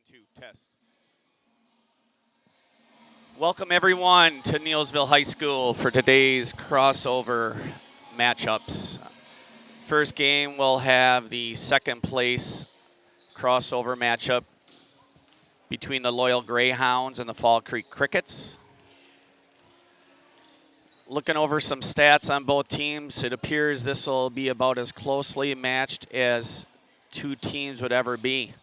2, test. Welcome everyone to Neillsville High School for today's crossover matchups. First game we'll have the second place crossover matchup between the Loyal Greyhounds and the Fall Creek Crickets. Looking over some stats on both teams, it appears this will be about as closely matched as two teams would ever be.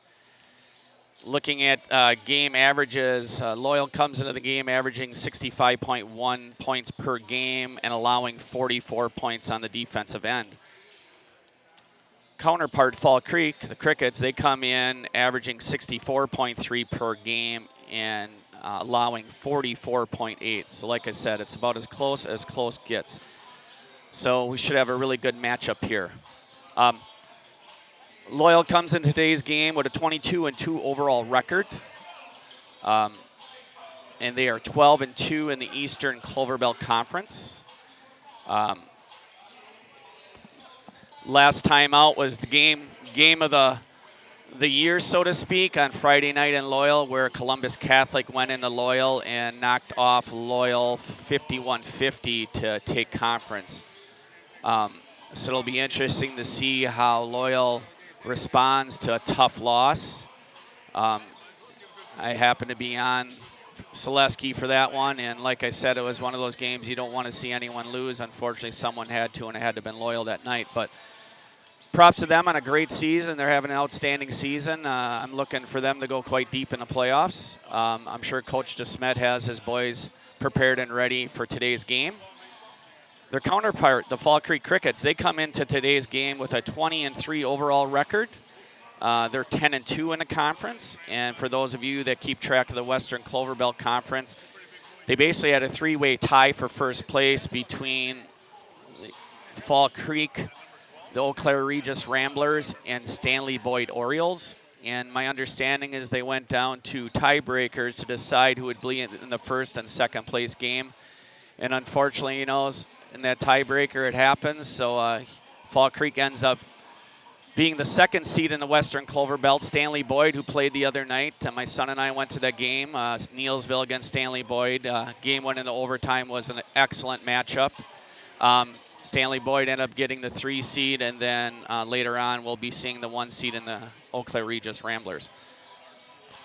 Looking at game averages, Loyal comes into the game averaging 65.1 points per game and allowing 44 points on the defensive end. Counterpart Fall Creek, the Crickets, they come in averaging 64.3 per game and allowing 44.8. So like I said, it's about as close gets. So we should have a really good matchup here. Loyal comes in today's game with a 22-2 overall record. And they are 12-2 in the Eastern Cloverbelt Conference. Last time out was the game of the year, so to speak, on Friday night in Loyal, where Columbus Catholic went into Loyal and knocked off Loyal 51-50 to take conference. So it'll be interesting to see how Loyal responds to a tough loss. I happen to be on Selesky for that one, and like I said, it was one of those games you don't want to see anyone lose. Unfortunately, someone had to, and it had to have been Loyal that night. But props to them on a great season. They're having an outstanding season. I'm looking for them to go quite deep in the playoffs. I'm sure Coach DeSmet has his boys prepared and ready for today's game. Their counterpart, the Fall Creek Crickets, they come into today's game with a 20-3 overall record. They're 10-2 in the conference. And for those of you that keep track of the Western Cloverbelt Conference, they basically had a three-way tie for first place between Fall Creek, the Eau Claire Regis Ramblers, and Stanley Boyd Orioles. And my understanding is they went down to tiebreakers to decide who would be in the first and second place game. And unfortunately, you know, in that tiebreaker it happens. So Fall Creek ends up being the second seed in the Western Cloverbelt. Stanley Boyd, who played the other night, my son and I went to that game, Neillsville against Stanley Boyd. Game went into overtime, was an excellent matchup. Stanley Boyd ended up getting the 3 seed, and then later on we'll be seeing the 1 seed in the Eau Claire Regis Ramblers.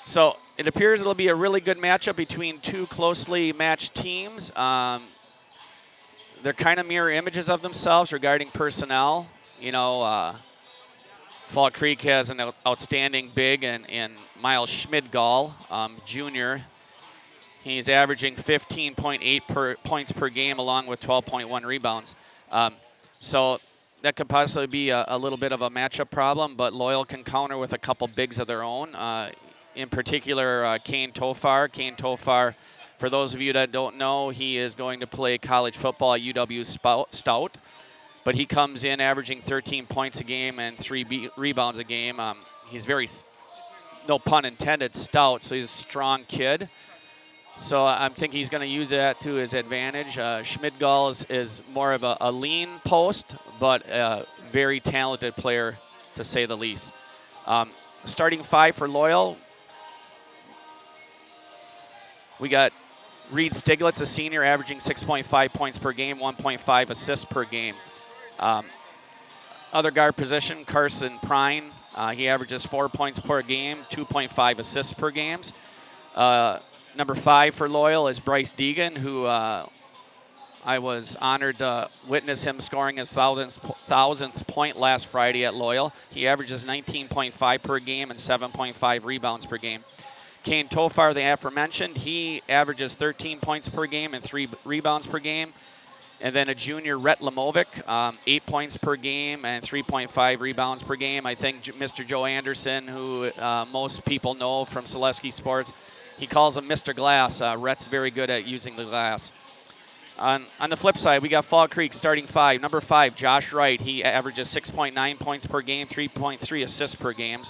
So it appears it'll be a really good matchup between two closely matched teams. They're kind of mirror images of themselves regarding personnel. You know, Fall Creek has an outstanding big in Miles Schmidgall, junior. He's averaging 15.8 points per game along with 12.1 rebounds. So that could possibly be a little bit of a matchup problem, but Loyal can counter with a couple bigs of their own. In particular, Kane Tofar. Kane Tofar, for those of you that don't know, he is going to play college football at UW Stout. But he comes in averaging 13 points a game and 3 rebounds a game. He's very, no pun intended, stout, so he's a strong kid. So I'm thinking he's going to use that to his advantage. Schmidgall is more of a lean post, but a very talented player, to say the least. Starting 5 for Loyal, we got Reed Stiglitz, a senior, averaging 6.5 points per game, 1.5 assists per game. Other guard position, Carson Prine. He averages 4 points per game, 2.5 assists per game. Number 5 for Loyal is Bryce Deegan, who I was honored to witness him scoring his 1,000th point last Friday at Loyal. He averages 19.5 per game and 7.5 rebounds per game. Kane Tofar, the aforementioned, he averages 13 points per game and 3 rebounds per game. And then a junior, Rhett Lamovic, 8 points per game and 3.5 rebounds per game. I think Mr. Joe Anderson, who most people know from Selesky Sports, he calls him Mr. Glass. Rhett's very good at using the glass. On the flip side, we got Fall Creek starting 5. Number 5, Josh Wright. He averages 6.9 points per game, 3.3 assists per game.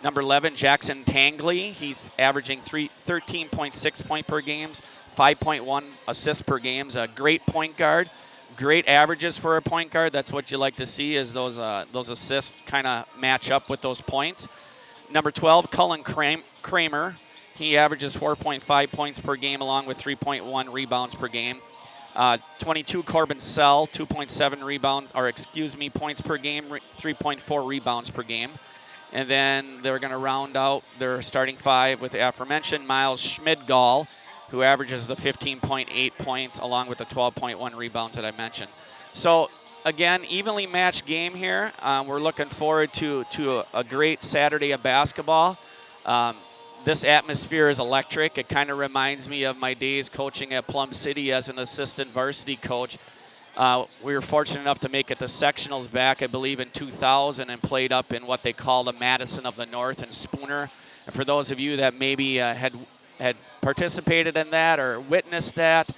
Number 11, Jackson Tangley. He's averaging 13.6 points per game, 5.1 assists per game. A great point guard, great averages for a point guard. That's what you like to see, is those assists kind of match up with those points. Number 12, Cullen Kramer. He averages 4.5 points per game along with 3.1 rebounds per game. 22, Corbin Sell, 2.7 rebounds, or excuse me, points per game, 3.4 rebounds per game. And then they're going to round out their starting five with the aforementioned Miles Schmidgall, who averages the 15.8 points along with the 12.1 rebounds that I mentioned. So again, evenly matched game here. We're looking forward to a great Saturday of basketball. This atmosphere is electric. It kind of reminds me of my days coaching at Plum City as an assistant varsity coach. We were fortunate enough to make it to sectionals back, I believe, in 2000 and played up in what they call the Madison of the North in Spooner. And for those of you that maybe had participated in that or witnessed that,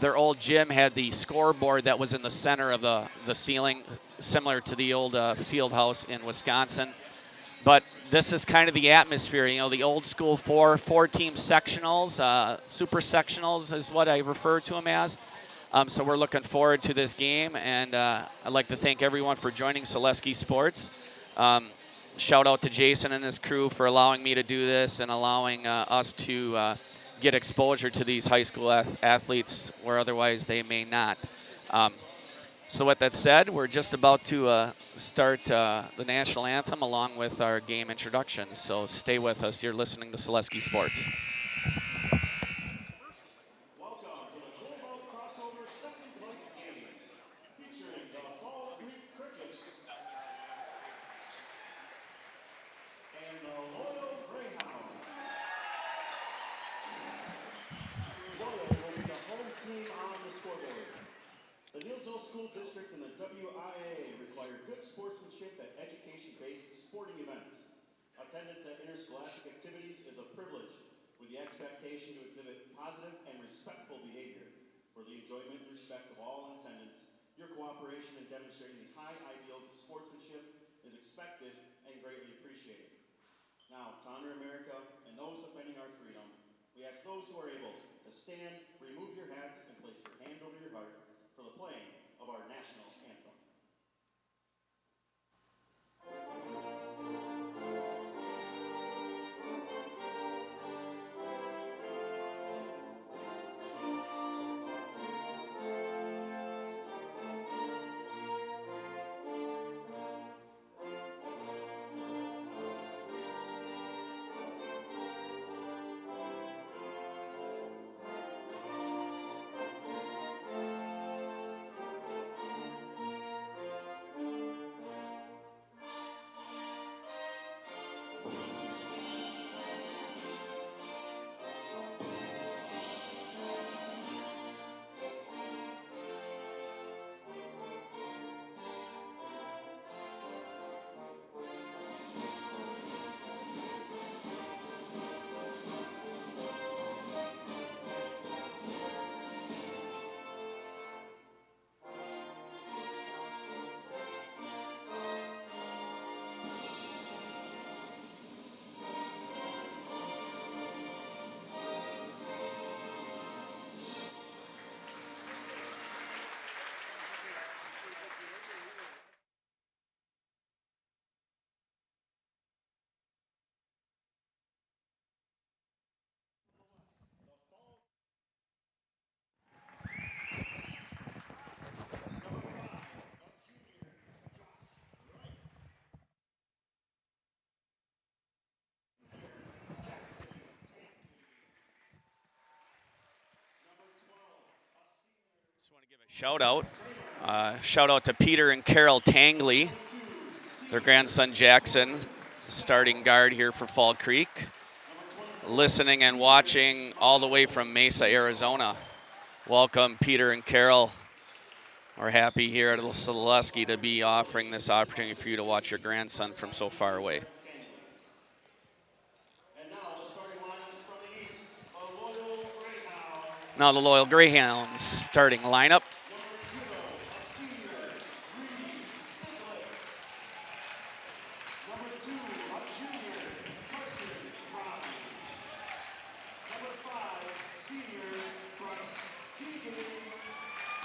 their old gym had the scoreboard that was in the center of the ceiling, similar to the old field house in Wisconsin. But this is kind of the atmosphere, you know, the old school four-team sectionals, super sectionals is what I refer to them as. So we're looking forward to this game, and I'd like to thank everyone for joining Selesky Sports. Shout out to Jason and his crew for allowing me to do this and allowing us to get exposure to these high school athletes where otherwise they may not. So with that said, we're just about to start the national anthem along with our game introductions. So stay with us. You're listening to Selesky Sports. Welcome to the Cloverbelt crossover second place game, featuring the Fall Creek Crickets and the Loyal Greyhound. Loyal will be the home team on the scoreboard. The Neillsville School District and the WIAA require good sportsmanship at education-based sporting events. Attendance at interscholastic activities is a privilege, with the expectation to exhibit positive and respectful behavior. For the enjoyment and respect of all in attendance, your cooperation in demonstrating the high ideals of sportsmanship is expected and greatly appreciated. Now, to honor America and those defending our freedom, we ask those who are able to stand, remove your hats, and place your hand over your heart for the playing of our national anthem. Just want to give a shout out to Peter and Carol Tangley, their grandson Jackson, starting guard here for Fall Creek, listening and watching all the way from Mesa, Arizona. Welcome, Peter and Carol. We're happy here at Selesky to be offering this opportunity for you to watch your grandson from so far away. Now the Loyal Greyhounds starting lineup.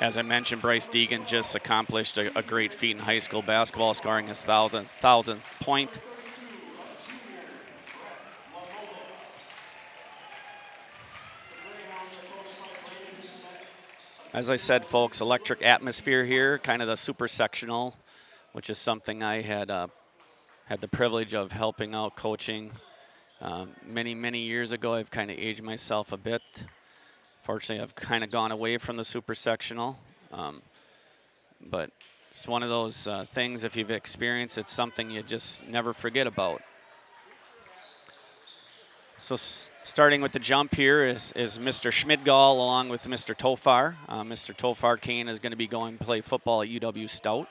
As I mentioned, Bryce Deegan just accomplished a great feat in high school basketball, scoring his 1,000th point. As I said, folks, electric atmosphere here, kind of the super sectional, which is something I had had the privilege of helping out coaching many years ago. I've kind of aged myself a bit. Fortunately, I've kind of gone away from the super sectional, but it's one of those things, if you've experienced, it's something you just never forget about. So starting with the jump here is Mr. Schmidgall along with Mr. Tofar. Mr. Tofar Kane is going to be going to play football at UW Stout.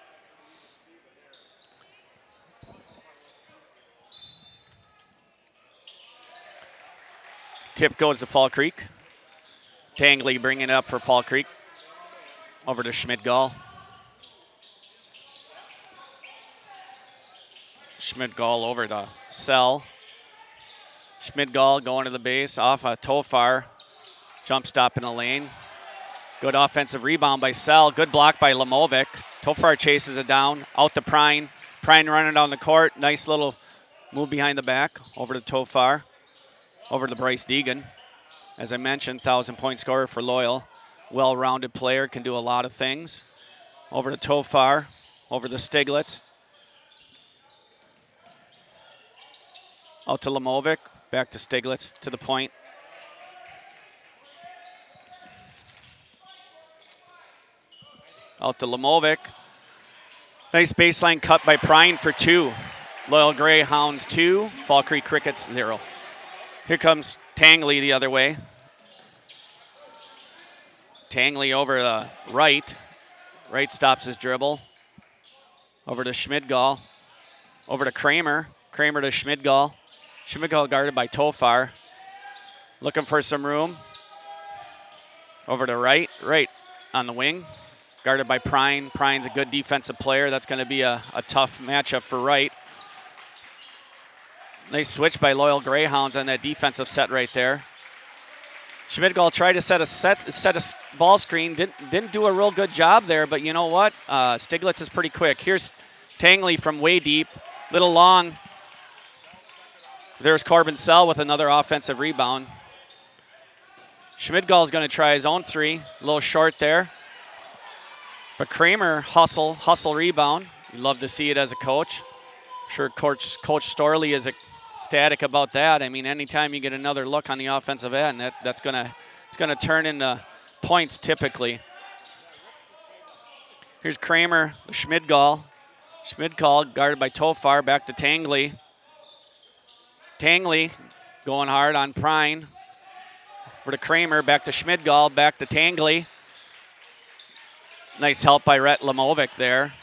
Tip goes to Fall Creek. Tangley bringing it up for Fall Creek. Over to Schmidgall. Schmidgall over to Sell. Schmidgall going to the base off a Tofar. Jump stop in the lane. Good offensive rebound by Sell. Good block by Lamovic. Tofar chases it down. Out to Prine. Prine running down the court. Nice little move behind the back. Over to Tofar. Over to Bryce Deegan. As I mentioned, 1,000-point scorer for Loyal. Well-rounded player, can do a lot of things. Over to Tofar. Over to Stiglitz. Out to Lamovic. Back to Stiglitz to the point. Out to Lamovic. Nice baseline cut by Prine for 2. Loyal Greyhounds 2, Fall Creek Crickets 0. Here comes Tangley the other way. Tangley over the right. Right stops his dribble. Over to Schmidgall. Over to Kramer. Kramer to Schmidgall. Schmidgall guarded by Tofar. Looking for some room. Over to right. Right on the wing. Guarded by Prine. Prine's a good defensive player. That's going to be a tough matchup for Wright. Nice switch by Loyal Greyhounds on that defensive set right there. Schmidgall tried to set a ball screen. Didn't do a real good job there, but you know what? Stiglitz is pretty quick. Here's Tangley from way deep. Little long. There's Corbin Sell with another offensive rebound. Schmidgall's going to try his own 3. A little short there. But Kramer hustle rebound. You love to see it as a coach. I'm sure Coach Storley is ecstatic about that. I mean, anytime you get another look on the offensive end, it's gonna turn into points typically. Here's Kramer, Schmidgall. Schmidgall guarded by Tofar, back to Tangley. Tangley going hard on Prine. Over to Kramer, back to Schmidgall, back to Tangley. Nice help by Rhett Lamovic there.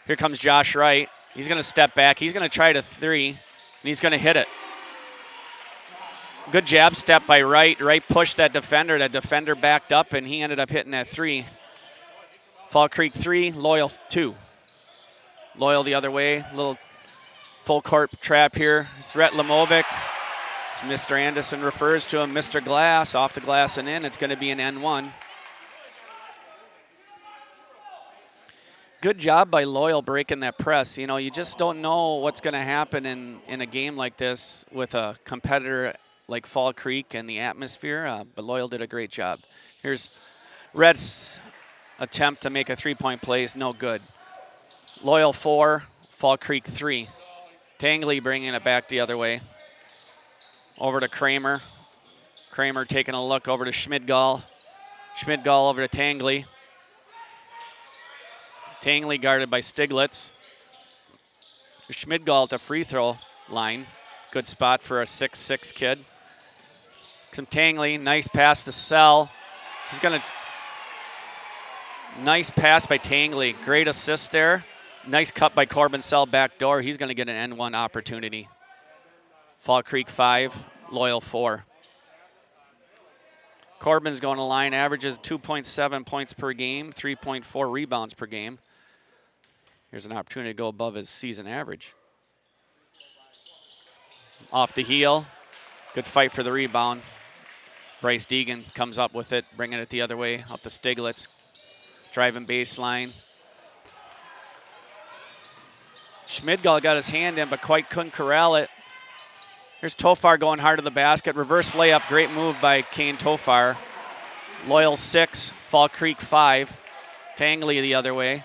Here comes Josh Wright. He's going to step back. He's going to try to 3, and he's going to hit it. Good jab step by Wright. Wright pushed that defender. That defender backed up, and he ended up hitting that 3. Fall Creek 3, Loyal 2. Loyal the other way. Little full court trap here. It's Rhett Lamovic. As Mr. Anderson refers to him, Mr. Glass. Off the glass and in. It's going to be an N1. Good job by Loyal breaking that press. You know, you just don't know what's going to happen in a game like this with a competitor like Fall Creek and the atmosphere, but Loyal did a great job. Here's Red's attempt to make a 3-point play is no good. Loyal 4, Fall Creek 3. Tangley bringing it back the other way. Over to Kramer. Kramer taking a look over to Schmidgall. Schmidgall over to Tangley. Tangley guarded by Stiglitz. Schmidgall at the free throw line. Good spot for a 6'6" kid. Some Tangley, nice pass to Sell. He's gonna, nice pass by Tangley. Great assist there. Nice cut by Corbin Sell back door. He's gonna get an N1 opportunity. Fall Creek 5, Loyal 4. Corbin's going to line, averages 2.7 points per game, 3.4 rebounds per game. Here's an opportunity to go above his season average. Off the heel. Good fight for the rebound. Bryce Deegan comes up with it, bringing it the other way, up to Stiglitz. Driving baseline. Schmidgall got his hand in, but quite couldn't corral it. Here's Tofar going hard to the basket. Reverse layup, great move by Kane Tofar. Loyal 6, Fall Creek 5. Tangley the other way.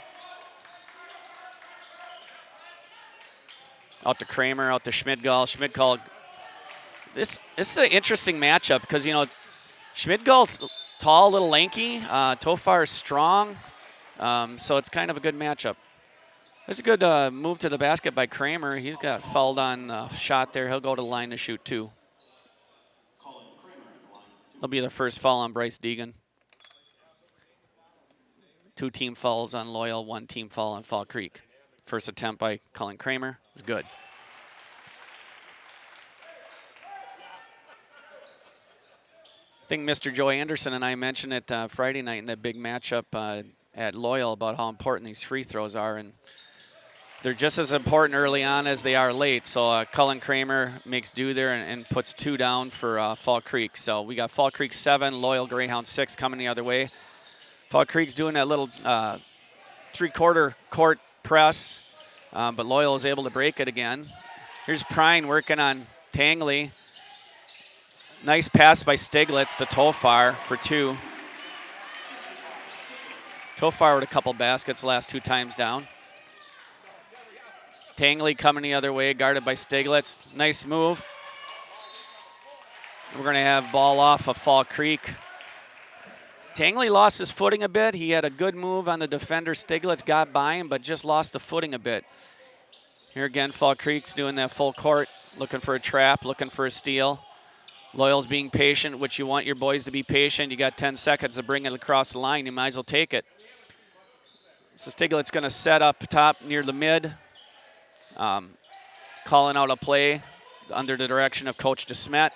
Out to Kramer, out to Schmidgall. Schmidgall. This is an interesting matchup because, you know, Schmidgall's tall, a little lanky. Tofar is strong. So it's kind of a good matchup. There's a good move to the basket by Kramer. He's got fouled on a shot there. He'll go to the line to shoot 2. That'll be the first foul on Bryce Deegan. 2 team fouls on Loyal, 1 team foul on Fall Creek. First attempt by Colin Kramer is good. I think Mr. Joe Anderson and I mentioned it Friday night in that big matchup at Loyal about how important these free throws are, and they're just as important early on as they are late. So Colin Kramer makes do there and puts 2 down for Fall Creek. So we got Fall Creek 7, Loyal Greyhound 6 coming the other way. Fall Creek's doing that little 3/4 court press, but Loyal is able to break it again. Here's Prine working on Tangley. Nice pass by Stiglitz to Tofar for 2. Tofar with a couple baskets last 2 times down. Tangley coming the other way, guarded by Stiglitz. Nice move. We're going to have ball off of Fall Creek. Tangley lost his footing a bit. He had a good move on the defender. Stiglitz got by him, but just lost the footing a bit. Here again, Fall Creek's doing that full court, looking for a trap, looking for a steal. Loyal's being patient, which you want your boys to be patient. You got 10 seconds to bring it across the line. You might as well take it. So Stiglitz going to set up top near the mid, calling out a play under the direction of Coach DeSmet.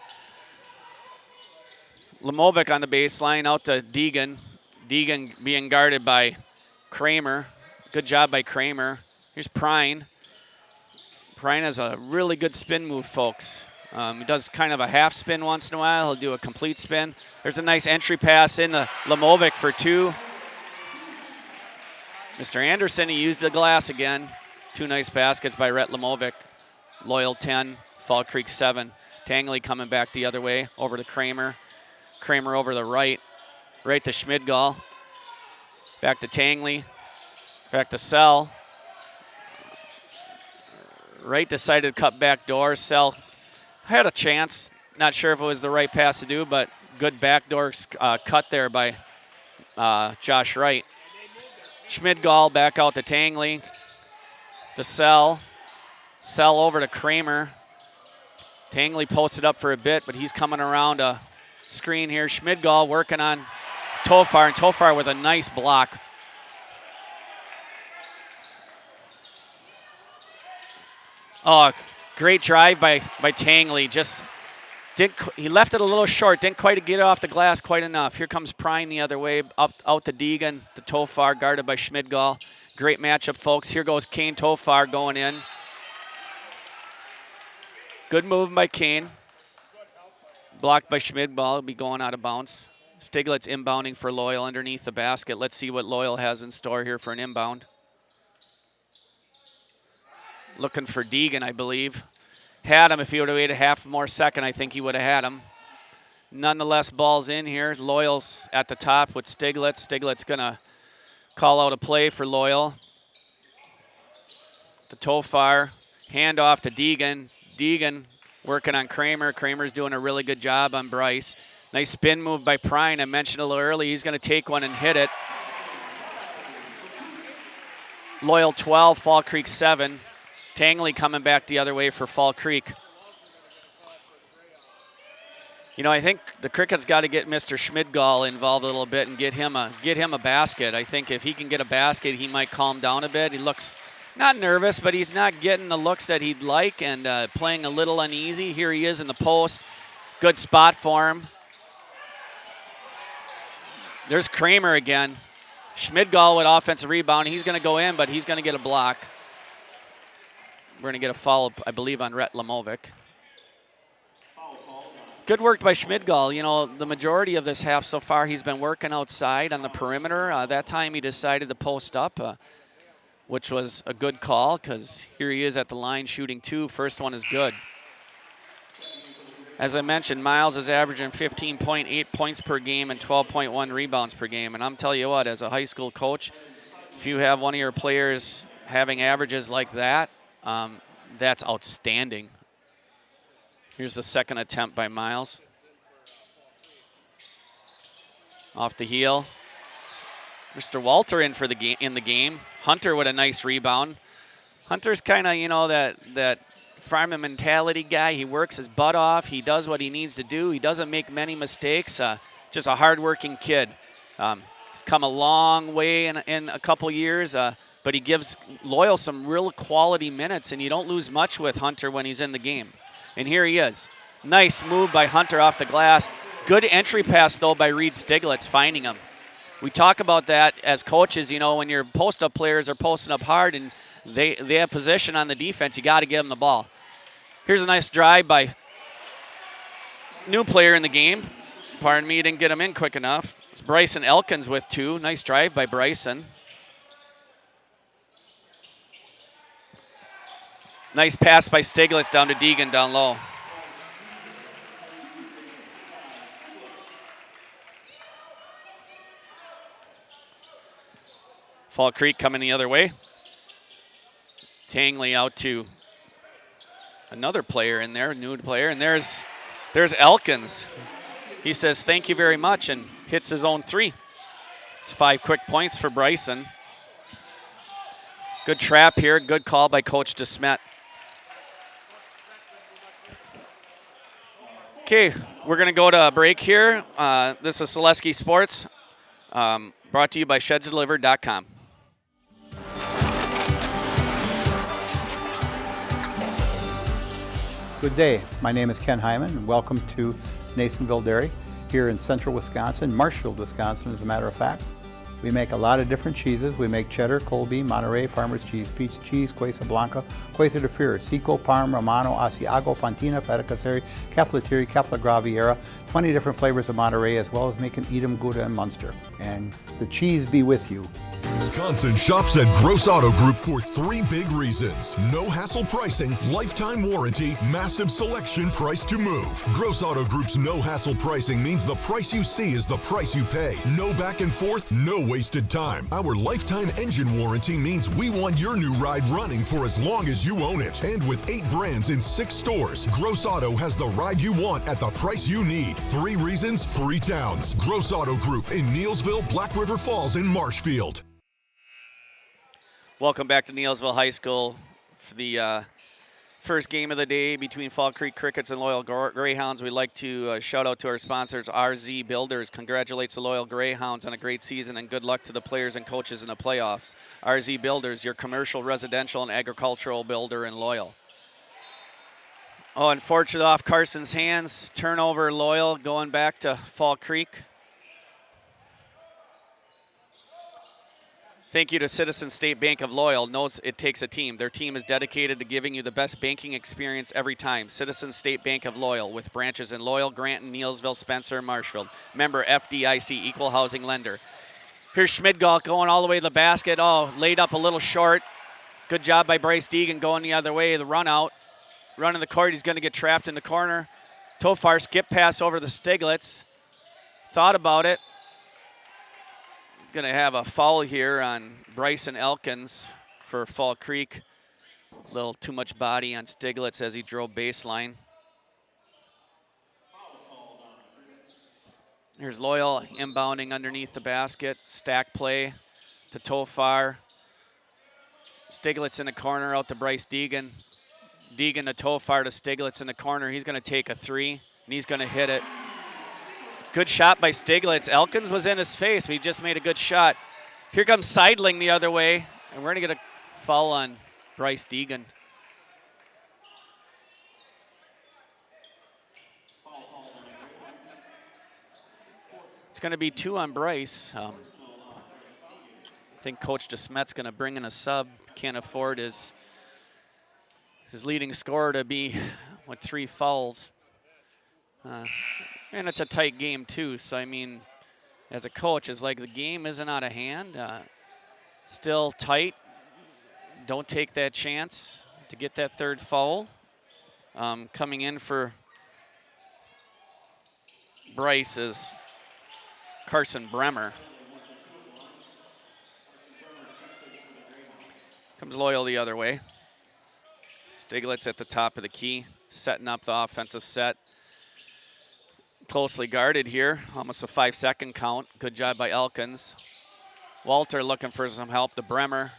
Lamovic on the baseline, out to Deegan. Deegan being guarded by Kramer. Good job by Kramer. Here's Prine. Prine has a really good spin move, folks. He does kind of a half spin once in a while. He'll do a complete spin. There's a nice entry pass into Lamovic for 2. Mr. Anderson, he used the glass again. 2 nice baskets by Rhett Lamovic. Loyal 10, Fall Creek 7. Tangley coming back the other way, over to Kramer. Kramer over the right to Schmidgall. Back to Tangley, back to Sell. Wright decided to cut back door. Sell had a chance. Not sure if it was the right pass to do, but good backdoor cut there by Josh Wright. Schmidgall back out to Tangley. To Sell. Sell over to Kramer. Tangley posted up for a bit, but he's coming around a screen here. Schmidgall working on Tofar, and Tofar with a nice block. Oh, great drive by Tangley. Just he left it a little short. Didn't quite get it off the glass quite enough. Here comes Prine the other way, out to Deegan, to Tofar, guarded by Schmidgall. Great matchup, folks. Here goes Kane Tofar going in. Good move by Kane. Blocked by Schmidgall. Will be going out of bounds. Stiglitz inbounding for Loyal underneath the basket. Let's see what Loyal has in store here for an inbound. Looking for Deegan, I believe. Had him. If he would have waited half more second, I think he would have had him. Nonetheless, ball's in here. Loyal's at the top with Stiglitz. Stiglitz going to call out a play for Loyal. To Tofar. Hand off to Deegan. Deegan working on Kramer. Kramer's doing a really good job on Bryce. Nice spin move by Prine. I mentioned a little early. He's going to take one and hit it. Loyal 12, Fall Creek 7. Tangley coming back the other way for Fall Creek. You know, I think the Cricket's got to get Mr. Schmidgall involved a little bit and get him a basket. I think if he can get a basket, he might calm down a bit. He looks not nervous, but he's not getting the looks that he'd like and playing a little uneasy. Here he is in the post. Good spot for him. There's Kramer again. Schmidgall with offensive rebound. He's going to go in, but he's going to get a block. We're going to get a foul, I believe, on Rhett Lamovic. Good work by Schmidgall. You know, the majority of this half so far, he's been working outside on the perimeter. That time he decided to post up, which was a good call because here he is at the line shooting 2. First one is good. As I mentioned, Miles is averaging 15.8 points per game and 12.1 rebounds per game. And I'm telling you what, as a high school coach, if you have one of your players having averages like that, that's outstanding. Here's the second attempt by Miles. Off the heel. Mr. Walter in the game. Hunter with a nice rebound. Hunter's kind of, that farming mentality guy. He works his butt off. He does what he needs to do. He doesn't make many mistakes. Just a hardworking kid. He's come a long way in a couple years, but he gives Loyal some real quality minutes, and you don't lose much with Hunter when he's in the game. And here he is. Nice move by Hunter off the glass. Good entry pass, though, by Reed Stiglitz, finding him. We talk about that as coaches, when your post-up players are posting up hard and they have position on the defense, you got to give them the ball. Here's a nice drive by new player in the game. Pardon me, didn't get him in quick enough. It's Bryson Elkins with 2. Nice drive by Bryson. Nice pass by Stiglitz down to Deegan down low. Fall Creek coming the other way. Tangley out to another player in there, new player, and there's Elkins. He says thank you very much and hits his own 3. It's 5 quick points for Bryson. Good trap here, good call by Coach DeSmet. Okay, we're gonna go to a break here. This is Selesky Sports, brought to you by ShedsDelivered.com. Good day. My name is Ken Hyman, and welcome to Nasonville Dairy here in central Wisconsin, Marshfield, Wisconsin, as a matter of fact. We make a lot of different cheeses. We make cheddar, Colby, Monterey, Farmer's Cheese, Peach Cheese, Quesa Blanca, Quesa de Fear, Seco, Parm, Romano, Asiago, Fontina, Feta Caseri, Cafetieri, Cafla Graviera, 20 different flavors of Monterey, as well as making Edam, Gouda, and Munster. And the cheese be with you. Wisconsin shops at Gross Auto Group for 3 big reasons. No hassle pricing, lifetime warranty, massive selection, price to move. Gross Auto Group's no hassle pricing means the price you see is the price you pay. No back and forth, no wasted time. Our lifetime engine warranty means we want your new ride running for as long as you own it. And with 8 brands in 6 stores, Gross Auto has the ride you want at the price you need. 3 reasons, 3 towns. Gross Auto Group in Neelsville, Black River Falls, and Marshfield. Welcome back to Neelsville High School for the first game of the day between Fall Creek Crickets and Loyal Greyhounds. We'd like to shout out to our sponsors, RZ Builders. Congratulates the Loyal Greyhounds on a great season and good luck to the players and coaches in the playoffs. RZ Builders, your commercial, residential, and agricultural builder in Loyal. Oh, unfortunately off Carson's hands. Turnover, Loyal going back to Fall Creek. Thank you to Citizen State Bank of Loyal. Knows it takes a team. Their team is dedicated to giving you the best banking experience every time. Citizen State Bank of Loyal with branches in Loyal, Granton, Neelsville, Spencer, and Marshfield. Member FDIC, Equal Housing Lender. Here's Schmidgall going all the way to the basket. Oh, laid up a little short. Good job by Bryce Deegan going the other way. The run out. Running the court. He's going to get trapped in the corner. Tofar skip pass over the Stiglitz. Thought about it. Going to have a foul here on Bryson Elkins for Fall Creek. A little too much body on Stiglitz as he drove baseline. Here's Loyal inbounding underneath the basket. Stack play to Tofar. Stiglitz in the corner out to Bryce Deegan. Deegan to Tofar to Stiglitz in the corner. He's going to take a 3, and he's going to hit it. Good shot by Stiglitz. Elkins was in his face, but he just made a good shot. Here comes Seidling the other way, and we're going to get a foul on Bryce Deegan. It's going to be 2 on Bryce. I think Coach DeSmet's going to bring in a sub. Can't afford his leading scorer to be with 3 fouls. And it's a tight game too, so I mean, as a coach, it's like the game isn't out of hand. Still tight. Don't take that chance to get that 3rd foul. Coming in for Bryce is Carson Bremer. Comes Loyal the other way. Stiglitz at the top of the key, setting up the offensive set. Closely guarded here, almost a 5-second count. Good job by Elkins. Walter looking for some help to Bremer.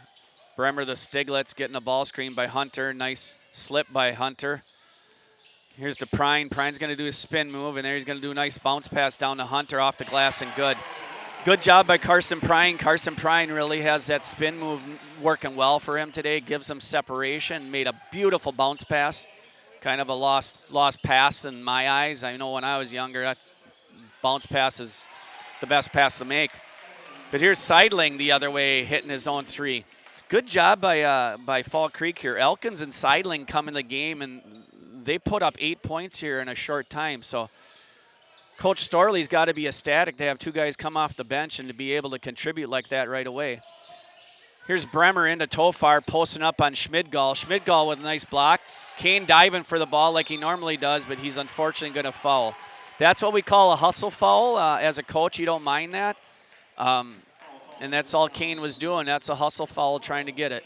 Bremer to Stiglitz, getting a ball screen by Hunter. Nice slip by Hunter. Here's to Prine. Prine's going to do a spin move, and there he's going to do a nice bounce pass down to Hunter off the glass and good. Good job by Carson Prine. Carson Prine really has that spin move working well for him today. Gives him separation. Made a beautiful bounce pass. Kind of a lost pass in my eyes. I know when I was younger, that bounce pass is the best pass to make. But here's Seidling the other way, hitting his own three. Good job by Fall Creek here. Elkins and Seidling come in the game, and they put up 8 points here in a short time. So Coach Storley's got to be ecstatic to have two guys come off the bench and to be able to contribute like that right away. Here's Bremer into Tofar, posting up on Schmidgall. Schmidgall with a nice block. Kane diving for the ball like he normally does, but he's unfortunately going to foul. That's what we call a hustle foul. As a coach, you don't mind that. And that's all Kane was doing. That's a hustle foul, trying to get it.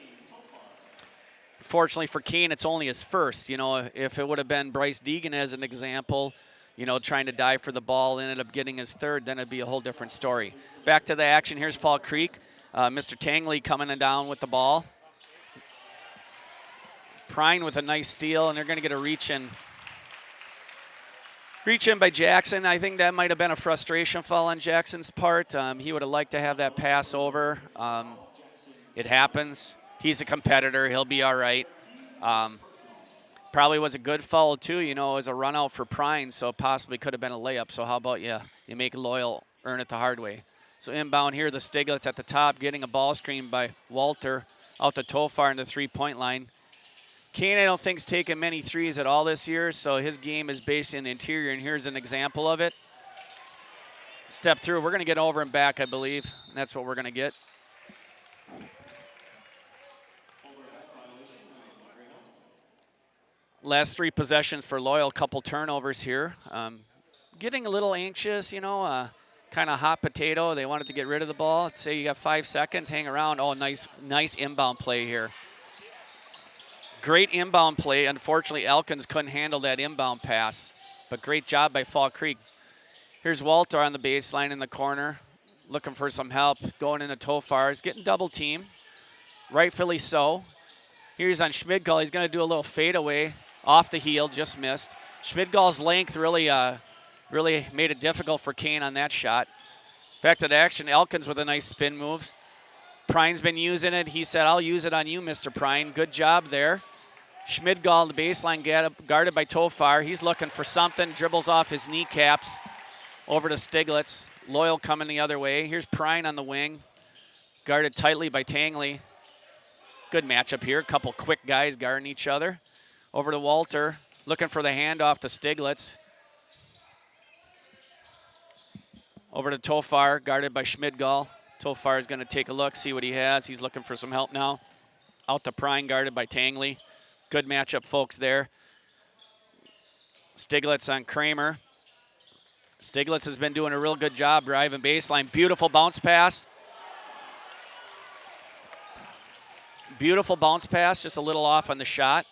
Fortunately for Kane, it's only his first. You know, if it would have been Bryce Deegan as an example, you know, trying to dive for the ball, ended up getting his third, then it'd be a whole different story. Back to the action. Here's Fall Creek. Mr. Tangley coming down with the ball. Prine with a nice steal, and they're going to get a reach in. Reach in by Jackson. I think that might have been a frustration foul on Jackson's part. He would have liked to have that pass over. It happens. He's a competitor. He'll be all right. Probably was a good foul, too. You know, it was a run out for Prine, so possibly could have been a layup. So how about you make Loyal earn it the hard way. So inbound here, the Stiglitz at the top, getting a ball screen by Walter out to Tofar in the three-point line. Kane, I don't think, has taken many threes at all this year, so his game is based in the interior, and here's an example of it. Step through. We're going to get over and back, I believe, and that's what we're going to get. Last three possessions for Loyal, couple turnovers here. Getting a little anxious, you know, kind of hot potato. They wanted to get rid of the ball. Let's say you got 5 seconds, hang around. Oh, nice inbound play here. Great inbound play. Unfortunately, Elkins couldn't handle that inbound pass, but great job by Fall Creek. Here's Walter on the baseline in the corner, looking for some help, going into Tofar. He's getting double teamed, rightfully so. Here's on Schmidgall. He's going to do a little fadeaway off the heel, just missed. Schmidgall's length really made it difficult for Kane on that shot. Back to the action. Elkins with a nice spin move. Prine's been using it. He said, I'll use it on you, Mr. Prine. Good job there. Schmidgall on the baseline, guarded by Tofar. He's looking for something. Dribbles off his kneecaps over to Stiglitz. Loyal coming the other way. Here's Prine on the wing, guarded tightly by Tangley. Good matchup here. A couple quick guys guarding each other. Over to Walter, looking for the handoff to Stiglitz. Over to Tofar, guarded by Schmidgall. Tofar is going to take a look, see what he has. He's looking for some help now. Out to Prine, guarded by Tangley. Good matchup, folks, there. Stiglitz on Kramer. Stiglitz has been doing a real good job driving baseline. Beautiful bounce pass. Beautiful bounce pass, just a little off on the shot.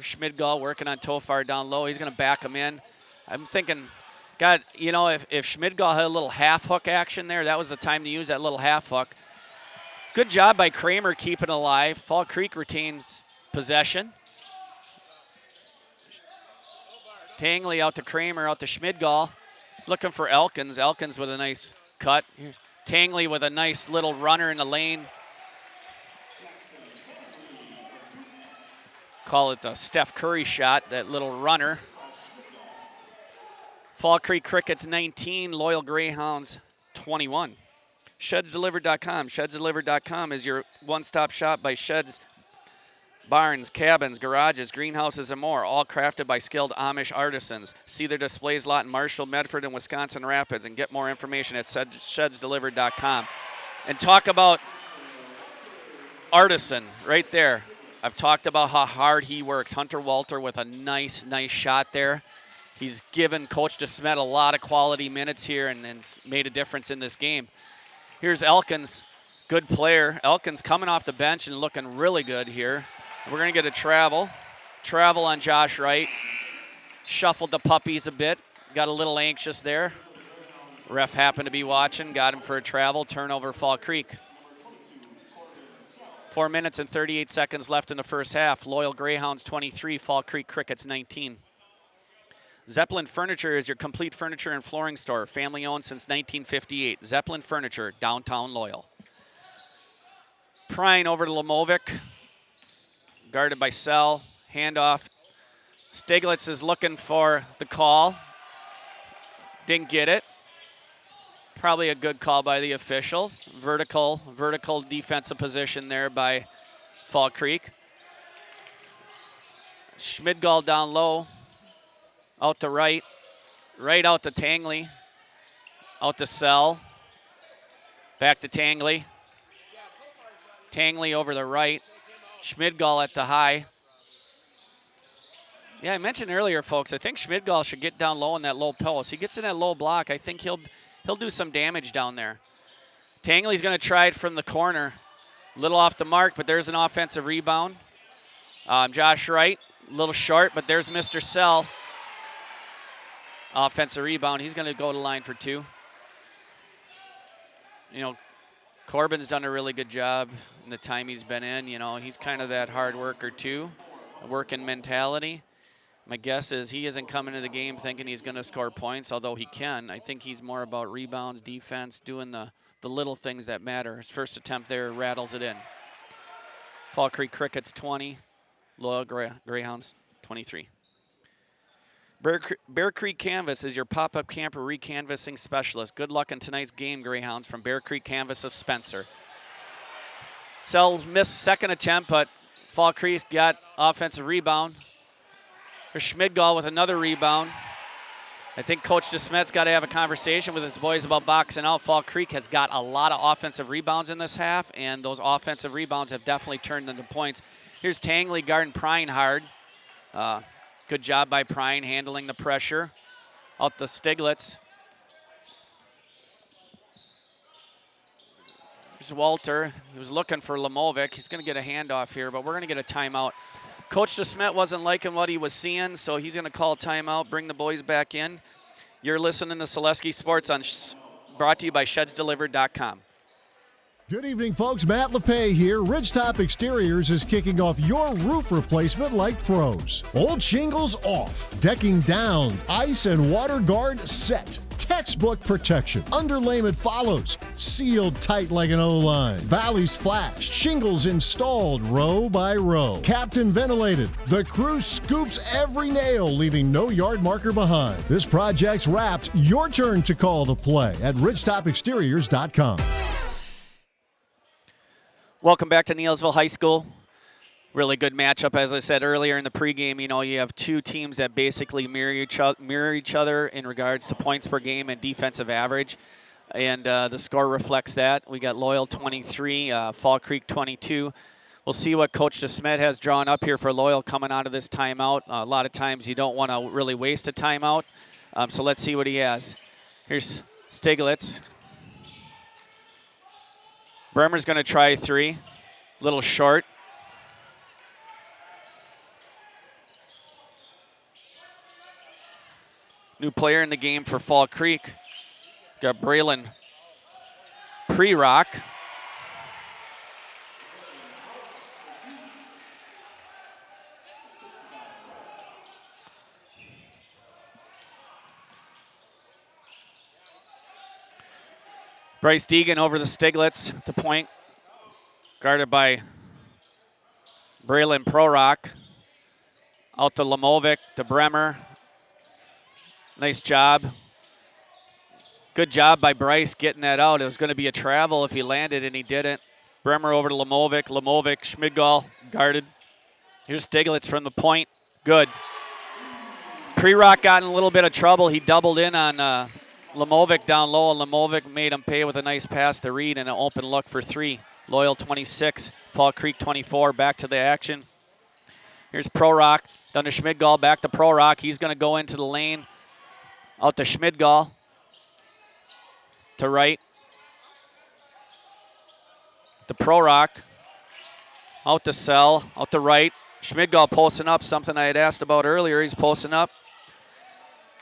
Schmidgall working on Tofar down low. He's going to back him in. I'm thinking, God, you know, if Schmidgall had a little half hook action there, that was the time to use that little half hook. Good job by Kramer keeping it alive. Fall Creek retains possession. Tangley out to Kramer, out to Schmidgall. He's looking for Elkins. Elkins with a nice cut. Here's Tangley with a nice little runner in the lane. Call it the Steph Curry shot, that little runner. Fall Creek Crickets 19, Loyal Greyhounds 21. ShedsDelivered.com. ShedsDelivered.com is your one-stop shop by Sheds, barns, cabins, garages, greenhouses, and more, all crafted by skilled Amish artisans. See their displays lot in Marshall, Medford, and Wisconsin Rapids, and get more information at ShedsDelivered.com. And talk about artisan right there. I've talked about how hard he works. Hunter Walter with a nice shot there. He's given Coach DeSmet a lot of quality minutes here and made a difference in this game. Here's Elkins, good player. Elkins coming off the bench and looking really good here. We're going to get a travel. Travel on Josh Wright. Shuffled the puppies a bit. Got a little anxious there. Ref happened to be watching. Got him for a travel. Turnover, Fall Creek. 4 minutes and 38 seconds left in the first half. Loyal Greyhounds 23, Fall Creek Crickets 19. Zeppelin Furniture is your complete furniture and flooring store. Family owned since 1958. Zeppelin Furniture, downtown Loyal. Prying over to Lamovic. Guarded by Sell. Handoff. Stiglitz is looking for the call. Didn't get it. Probably a good call by the official. Vertical defensive position there by Fall Creek. Schmidgall down low. Out to right. Right out to Tangley. Out to Sell. Back to Tangley. Tangley over the right. Schmidgall at the high. Yeah, I mentioned earlier, folks, I think Schmidgall should get down low in that low post. He gets in that low block. I think he'll do some damage down there. Tangley's going to try it from the corner. A little off the mark, but there's an offensive rebound. Josh Wright, a little short, but there's Mr. Sell. Offensive rebound. He's going to go to line for two. You know, Corbin's done a really good job in the time he's been in. You know, he's kind of that hard worker too, a working mentality. My guess is he isn't coming to the game thinking he's going to score points, although he can. I think he's more about rebounds, defense, doing the little things that matter. His first attempt there rattles it in. Fall Creek Crickets 20, Loyal Greyhounds 23. Bear Creek Canvas is your pop-up camper recanvassing specialist. Good luck in tonight's game, Greyhounds, from Bear Creek Canvas of Spencer. Sells missed second attempt, but Fall Creek got offensive rebound. There's Schmidgall with another rebound. I think Coach DeSmet's got to have a conversation with his boys about boxing out. Fall Creek has got a lot of offensive rebounds in this half, and those offensive rebounds have definitely turned into points. Here's Tangley guarding Prying hard. Good job by Prying handling the pressure. Out to Stiglitz. Here's Walter. He was looking for Lamovic. He's going to get a handoff here, but we're going to get a timeout. Coach DeSmet wasn't liking what he was seeing, so he's going to call a timeout, bring the boys back in. You're listening to Selesky Sports brought to you by ShedsDelivered.com. Good evening, folks. Matt LePay here. Ridgetop Exteriors is kicking off your roof replacement like pros. Old shingles off, decking down, ice and water guard set. Textbook protection. Underlayment follows. Sealed tight like an O-line. Valleys flashed. Shingles installed row by row. Captain ventilated. The crew scoops every nail, leaving no yard marker behind. This project's wrapped. Your turn to call the play at ridgetopexteriors.com. Welcome back to Neelsville High School. Really good matchup, as I said earlier in the pregame. You know, you have two teams that basically mirror each other in regards to points per game and defensive average, and the score reflects that. We got Loyal 23, Fall Creek 22. We'll see what Coach DeSmet has drawn up here for Loyal coming out of this timeout. A lot of times you don't want to really waste a timeout, so let's see what he has. Here's Stiglitz. Bremer's going to try three. Little short. New player in the game for Fall Creek. Got Braylon Pre-Rock. Bryce Deegan over the Stiglitz at the point. Guarded by Braylon Prorock. Out to Lamovic, to Bremer. Nice job. Good job by Bryce getting that out. It was going to be a travel if he landed, and he didn't. Bremer over to Lamovic. Lamovic, Schmidgall guarded. Here's Stiglitz from the point. Good. Prorock got in a little bit of trouble. He doubled in on Lamovic down low, and Lamovic made him pay with a nice pass to Reed and an open look for three. Loyal 26, Fall Creek 24, back to the action. Here's Prorock, Down to Schmidgall, back to Prorock. He's going to go into the lane. Out to Schmidgall. To right. To Prorock. Out to Sell. Out to right. Schmidgall posting up, something I had asked about earlier. He's posting up.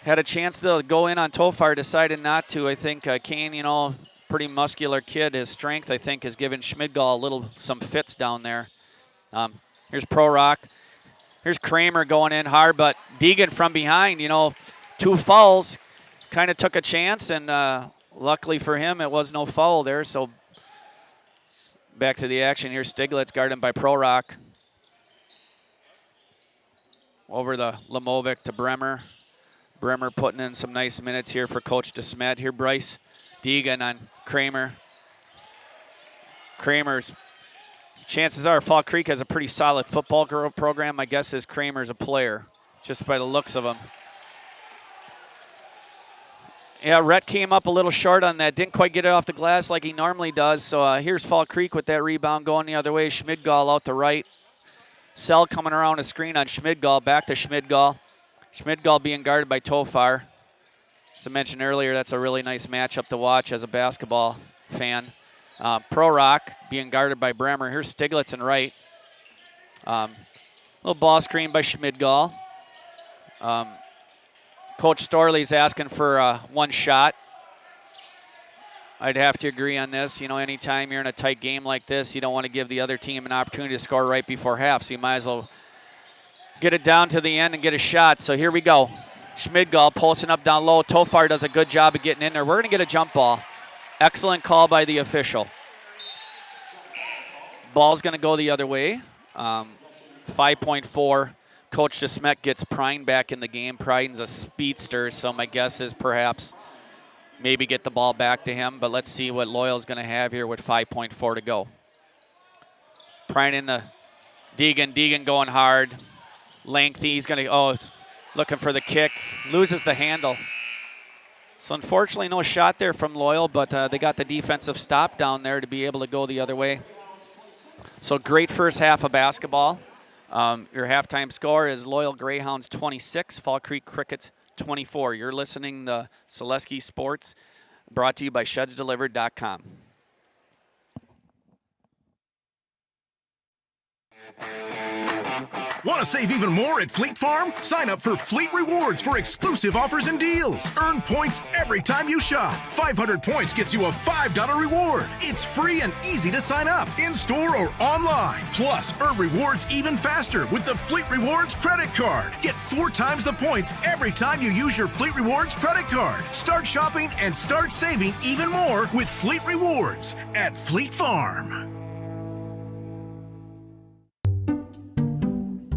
Had a chance to go in on Tofar, decided not to. I think Kane, you know, pretty muscular kid. His strength, I think, has given Schmidgall some fits down there. Here's Prorock. Here's Kramer going in hard, but Deegan from behind, you know, 2 fouls. Kind of took a chance, and luckily for him, it was no foul there. So back to the action. Here's Stiglitz, guarded by Prorock. Over the Lamovic to Bremer. Bremer putting in some nice minutes here for Coach DeSmet. Here, Bryce Deegan on Kramer. Kramer's chances are Fall Creek has a pretty solid football program. My guess is Kramer's a player, just by the looks of him. Yeah, Rhett came up a little short on that. Didn't quite get it off the glass like he normally does. So here's Fall Creek with that rebound going the other way. Schmidgall out to right. Sell coming around a screen on Schmidgall. Back to Schmidgall. Schmidgall being guarded by Tofar. As I mentioned earlier, that's a really nice matchup to watch as a basketball fan. Prorock being guarded by Bremer. Here's Stiglitz and right. Little ball screen by Schmidgall. Coach Storley's asking for 1 shot. I'd have to agree on this. You know, anytime you're in a tight game like this, you don't want to give the other team an opportunity to score right before half. So you might as well get it down to the end and get a shot. So here we go. Schmidgall posting up down low. Tofar does a good job of getting in there. We're going to get a jump ball. Excellent call by the official. Ball's going to go the other way. 5.4. Coach DeSmet gets Prine back in the game. Prine's a speedster, so my guess is perhaps maybe get the ball back to him. But let's see what Loyal's going to have here with 5.4 to go. Prine in the Deegan. Deegan going hard. Lengthy. He's going to, looking for the kick. Loses the handle. So unfortunately no shot there from Loyal, but they got the defensive stop down there to be able to go the other way. So great first half of basketball. Your halftime score is Loyal Greyhounds 26, Fall Creek Crickets 24. You're listening to Selesky Sports, brought to you by ShedsDelivered.com. Want to save even more at Fleet Farm? Sign up for Fleet Rewards for exclusive offers and deals. Earn points every time you shop. 500 points gets you a $5 reward. It's free and easy to sign up, in-store or online. Plus, earn rewards even faster with the Fleet Rewards credit card. Get 4 times the points every time you use your Fleet Rewards credit card. Start shopping and start saving even more with Fleet Rewards at Fleet Farm.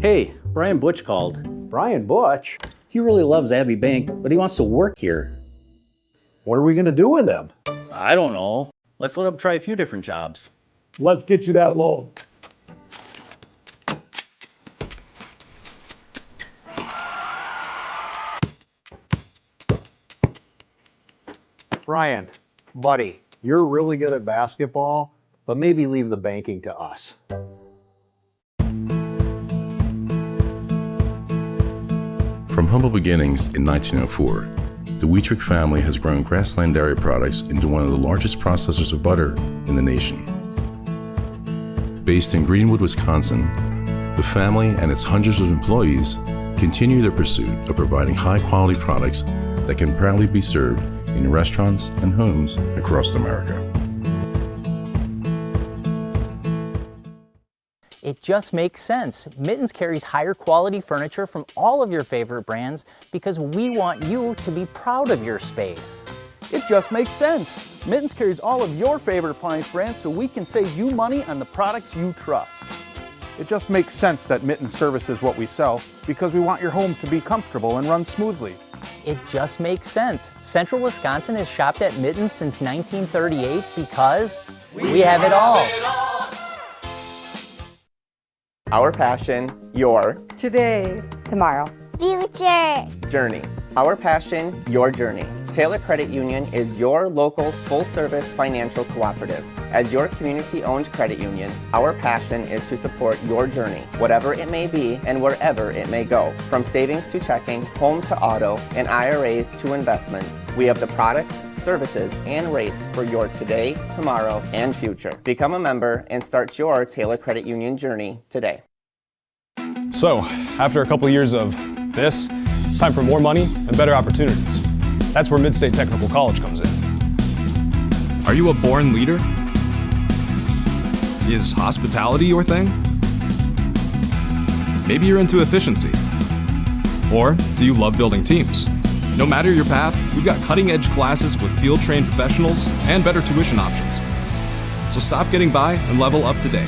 Hey, Brian Butch called. Brian Butch? He really loves Abbey Bank, but he wants to work here. What are we going to do with him? I don't know. Let's let him try a few different jobs. Let's get you that loan. Brian, buddy, you're really good at basketball, but maybe leave the banking to us. From humble beginnings in 1904, the Wheatrick family has grown Grassland Dairy Products into one of the largest processors of butter in the nation. Based in Greenwood, Wisconsin, the family and its hundreds of employees continue their pursuit of providing high-quality products that can proudly be served in restaurants and homes across America. It just makes sense. Mittens carries higher quality furniture from all of your favorite brands because we want you to be proud of your space. It just makes sense. Mittens carries all of your favorite appliance brands so we can save you money on the products you trust. It just makes sense that Mittens services what we sell because we want your home to be comfortable and run smoothly. It just makes sense. Central Wisconsin has shopped at Mittens since 1938 because we have it all. Our passion, your today, tomorrow, future journey. Our passion, your journey. Taylor Credit Union is your local full-service financial cooperative. As your community-owned credit union, our passion is to support your journey, whatever it may be and wherever it may go. From savings to checking, home to auto, and IRAs to investments, we have the products, services, and rates for your today, tomorrow, and future. Become a member and start your Taylor Credit Union journey today. So, after a couple years of this, it's time for more money and better opportunities. That's where Mid-State Technical College comes in. Are you a born leader? Is hospitality your thing? Maybe you're into efficiency. Or do you love building teams? No matter your path, we've got cutting-edge classes with field-trained professionals and better tuition options. So stop getting by and level up today.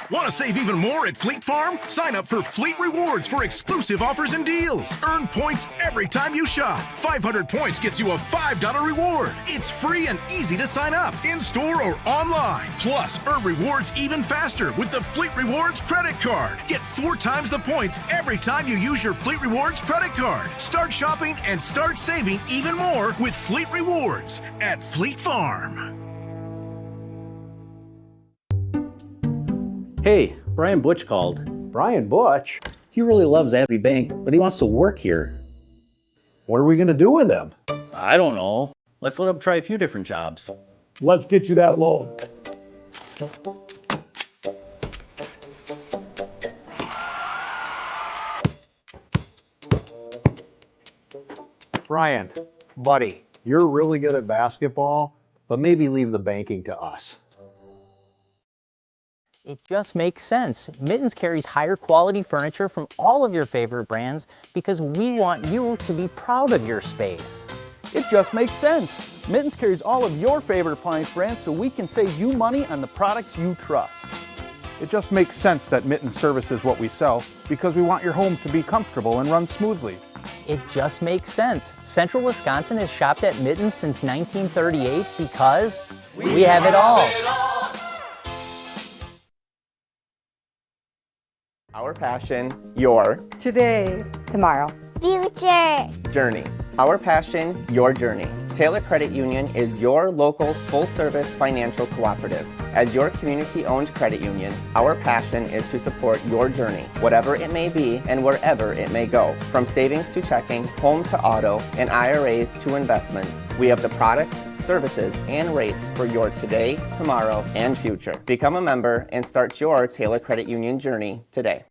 Want to save even more at Fleet Farm? Sign up for Fleet Rewards for exclusive offers and deals. Earn points every time you shop. 500 points gets you a $5 reward. It's free and easy to sign up, in-store or online. Plus, earn rewards even faster with the Fleet Rewards credit card. Get 4 times the points every time you use your Fleet Rewards credit card. Start shopping and start saving even more with Fleet Rewards at Fleet Farm. Hey, Brian Butch called. Brian Butch? He really loves Abbey Bank, but he wants to work here. What are we going to do with him? I don't know. Let's let him try a few different jobs. Let's get you that loan. Brian, buddy, you're really good at basketball, but maybe leave the banking to us. It just makes sense. Mittens carries higher quality furniture from all of your favorite brands because we want you to be proud of your space. It just makes sense. Mittens carries all of your favorite appliance brands so we can save you money on the products you trust. It just makes sense that Mittens services what we sell because we want your home to be comfortable and run smoothly. It just makes sense. Central Wisconsin has shopped at Mittens since 1938 because we have it all. Our passion, your today, tomorrow, future journey. Our passion, your journey. Taylor Credit Union is your local full-service financial cooperative. As your community-owned credit union, our passion is to support your journey, whatever it may be and wherever it may go. From savings to checking, home to auto, and IRAs to investments, we have the products, services, and rates for your today, tomorrow, and future. Become a member and start your Taylor Credit Union journey today.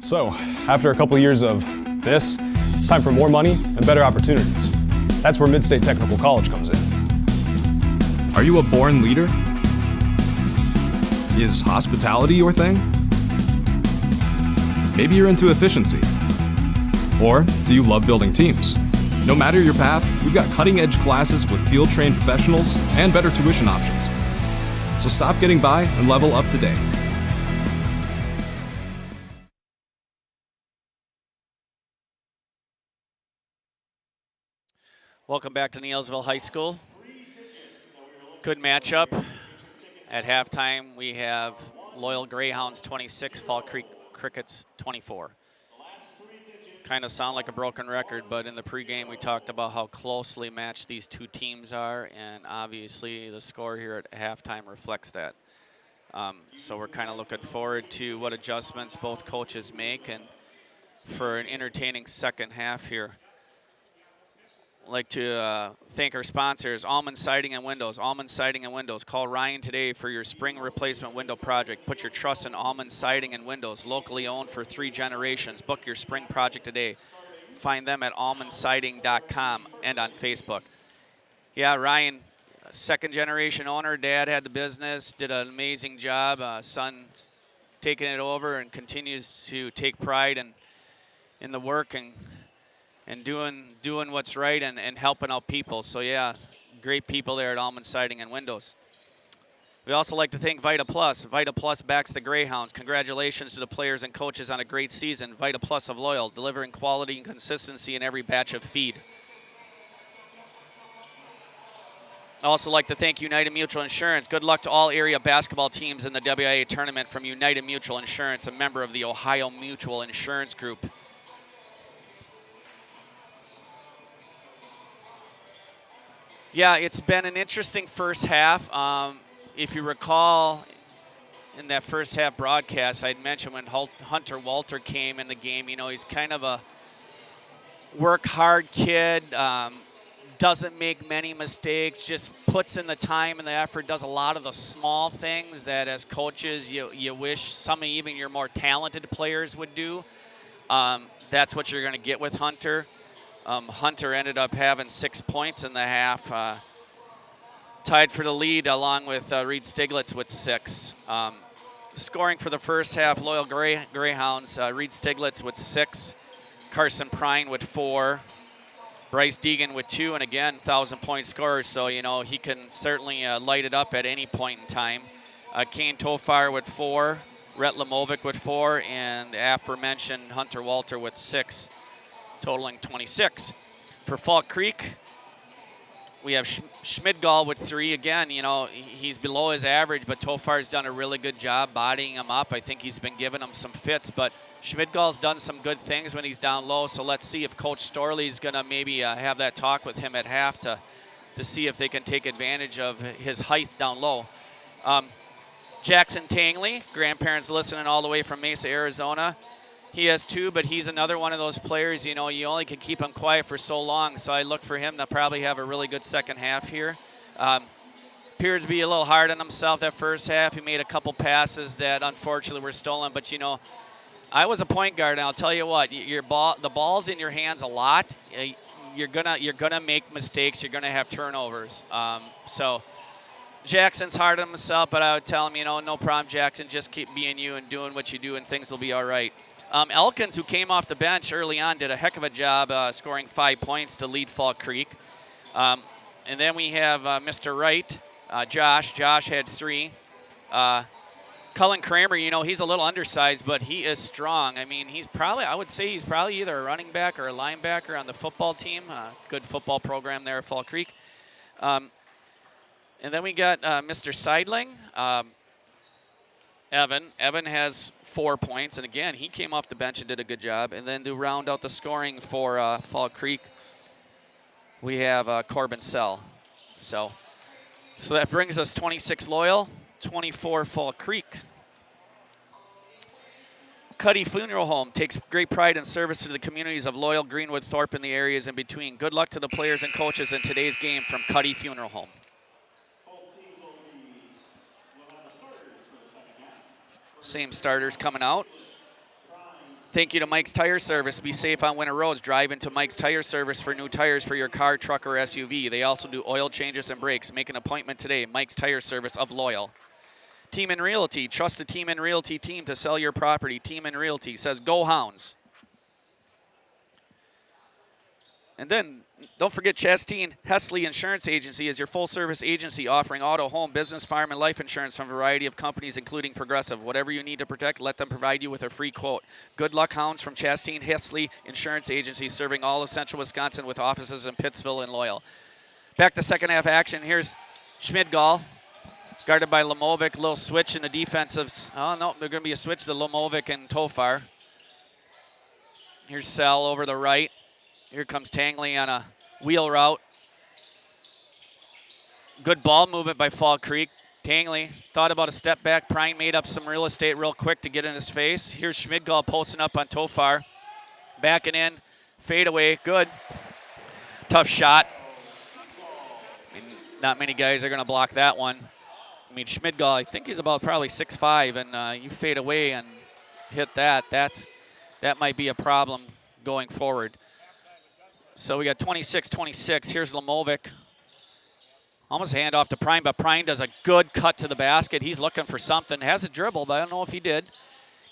So, after a couple years of this, it's time for more money and better opportunities. That's where Mid-State Technical College comes in. Are you a born leader? Is hospitality your thing? Maybe you're into efficiency. Or do you love building teams? No matter your path, we've got cutting-edge classes with field-trained professionals and better tuition options. So stop getting by and level up today. Welcome back to Neilsville High School. Good matchup. At halftime, we have Loyal Greyhounds 26, Fall Creek Crickets 24. Kind of sound like a broken record, but in the pregame we talked about how closely matched these two teams are, and obviously the score here at halftime reflects that. So we're kind of looking forward to what adjustments both coaches make, and for an entertaining second half here. I'd like to thank our sponsors, Allman Siding and Windows. Allman Siding and Windows. Call Ryan today for your spring replacement window project. Put your trust in Allman Siding and Windows, locally owned for 3 generations. Book your spring project today. Find them at allmansiding.com and on Facebook. Yeah, Ryan, second-generation owner. Dad had the business, did an amazing job. Son's taking it over and continues to take pride in the work and doing what's right and helping out people. So yeah, great people there at Allman Siding and Windows. We also like to thank Vita Plus. Vita Plus backs the Greyhounds. Congratulations to the players and coaches on a great season. Vita Plus of Loyal, delivering quality and consistency in every batch of feed. Also like to thank United Mutual Insurance. Good luck to all area basketball teams in the WIAA tournament from United Mutual Insurance, a member of the Ohio Mutual Insurance Group. Yeah, it's been an interesting first half. If you recall, in that first half broadcast, I'd mentioned when Hunter Walter came in the game, you know, he's kind of a work hard kid, doesn't make many mistakes, just puts in the time and the effort, does a lot of the small things that as coaches you wish some of even your more talented players would do. That's what you're going to get with Hunter. Hunter ended up having 6 points in the half, tied for the lead along with Reed Stiglitz with 6. Scoring for the first half, Loyal Greyhounds, Reed Stiglitz with 6, Carson Prine with 4, Bryce Deegan with 2, and again, 1,000-point scorers, so, you know, he can certainly light it up at any point in time. Kane Tofire with 4, Rhett Lemovic with 4, and aforementioned Hunter Walter with 6. Totaling 26. For Fall Creek, we have Schmidgall with 3. Again, you know, he's below his average, but Tofar's done a really good job bodying him up. I think he's been giving him some fits, but Schmidgall's done some good things when he's down low, so let's see if Coach Storley's going to maybe have that talk with him at half to see if they can take advantage of his height down low. Jackson Tangley, grandparents listening all the way from Mesa, Arizona. He has 2, but he's another one of those players, you know, you only can keep him quiet for so long, so I look for him to probably have a really good second half here. Appears to be a little hard on himself that first half. He made a couple passes that unfortunately were stolen, but, you know, I was a point guard, and I'll tell you what, the ball's in your hands a lot. You're gonna make mistakes. You're gonna have turnovers. So Jackson's hard on himself, but I would tell him, you know, no problem, Jackson. Just keep being you and doing what you do, and things will be all right. Elkins, who came off the bench early on, did a heck of a job scoring 5 points to lead Fall Creek. And then we have Mr. Wright, Josh. Josh had 3. Cullen Kramer, you know, he's a little undersized, but he is strong. I mean, I would say he's probably either a running back or a linebacker on the football team. Good football program there at Fall Creek. And then we got Mr. Seidling. Evan has 4 points, and again, he came off the bench and did a good job. And then to round out the scoring for Fall Creek, we have Corbin Sell. So that brings us 26 Loyal, 24 Fall Creek. Cuddy Funeral Home takes great pride in service to the communities of Loyal, Greenwood, Thorpe, and the areas in between. Good luck to the players and coaches in today's game from Cuddy Funeral Home. Same starters coming out. Thank you to Mike's Tire Service. Be safe on winter roads. Drive into Mike's Tire Service for new tires for your car, truck, or SUV. They also do oil changes and brakes. Make an appointment today. Mike's Tire Service of Loyal. Team in Realty. Trust the Team in Realty team to sell your property. Team in Realty says go Hounds. And then don't forget Chastain Hesley Insurance Agency is your full-service agency offering auto, home, business, farm, and life insurance from a variety of companies, including Progressive. Whatever you need to protect, let them provide you with a free quote. Good luck, Hounds, from Chastain Hesley Insurance Agency, serving all of central Wisconsin with offices in Pittsville and Loyal. Back to second half action. Here's Schmidgall, guarded by Lemovic. A little switch in the defensive. Oh, no, there's going to be a switch to Lemovic and Tofar. Here's Sell over the right. Here comes Tangley on a wheel route. Good ball movement by Fall Creek. Tangley thought about a step back. Prine made up some real estate real quick to get in his face. Here's Schmidgall posting up on Tofar. Backing in. Fade away. Good. Tough shot. I mean, not many guys are going to block that one. I mean, Schmidgall, I think he's about probably 6'5", and you fade away and hit that. That might be a problem going forward. So we got 26-26. Here's Lemovic. Almost hand off to Prine, but Prine does a good cut to the basket. He's looking for something. Has a dribble, but I don't know if he did.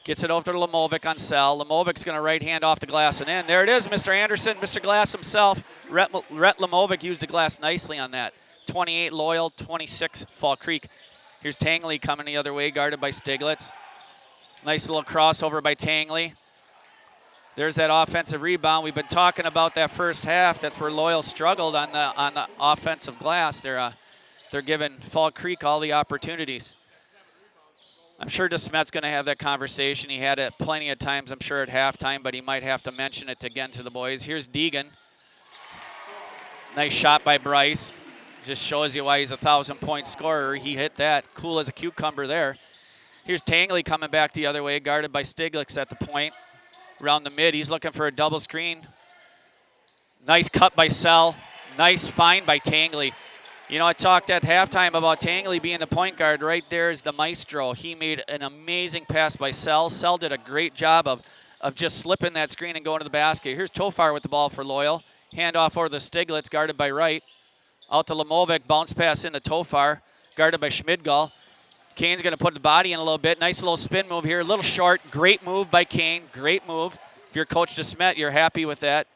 Gets it over to Lemovic on Sell. Lemovic's going to right hand off to Glass and in. There it is, Mr. Anderson, Mr. Glass himself. Rhett Lemovic used the glass nicely on that. 28 Loyal, 26 Fall Creek. Here's Tangley coming the other way, guarded by Stiglitz. Nice little crossover by Tangley. There's that offensive rebound. We've been talking about that first half. That's where Loyal struggled on the offensive glass. They're they're giving Fall Creek all the opportunities. I'm sure DeSmet's going to have that conversation. He had it plenty of times, I'm sure, at halftime, but he might have to mention it again to the boys. Here's Deegan. Nice shot by Bryce. Just shows you why he's a 1,000-point scorer. He hit that. Cool as a cucumber there. Here's Tangley coming back the other way, guarded by Stiglitz at the point. Around the mid, he's looking for a double screen. Nice cut by Sell. Nice find by Tangley. You know, I talked at halftime about Tangley being the point guard. Right there is the maestro. He made an amazing pass by Sell. Sell did a great job of just slipping that screen and going to the basket. Here's Tofar with the ball for Loyal. Handoff over the Stiglitz, guarded by Wright. Out to Lamovic, bounce pass into Tofar, guarded by Schmidgall. Kane's going to put the body in a little bit. Nice little spin move here, a little short. Great move by Kane, great move. If you're Coach DeSmet, you're happy with that.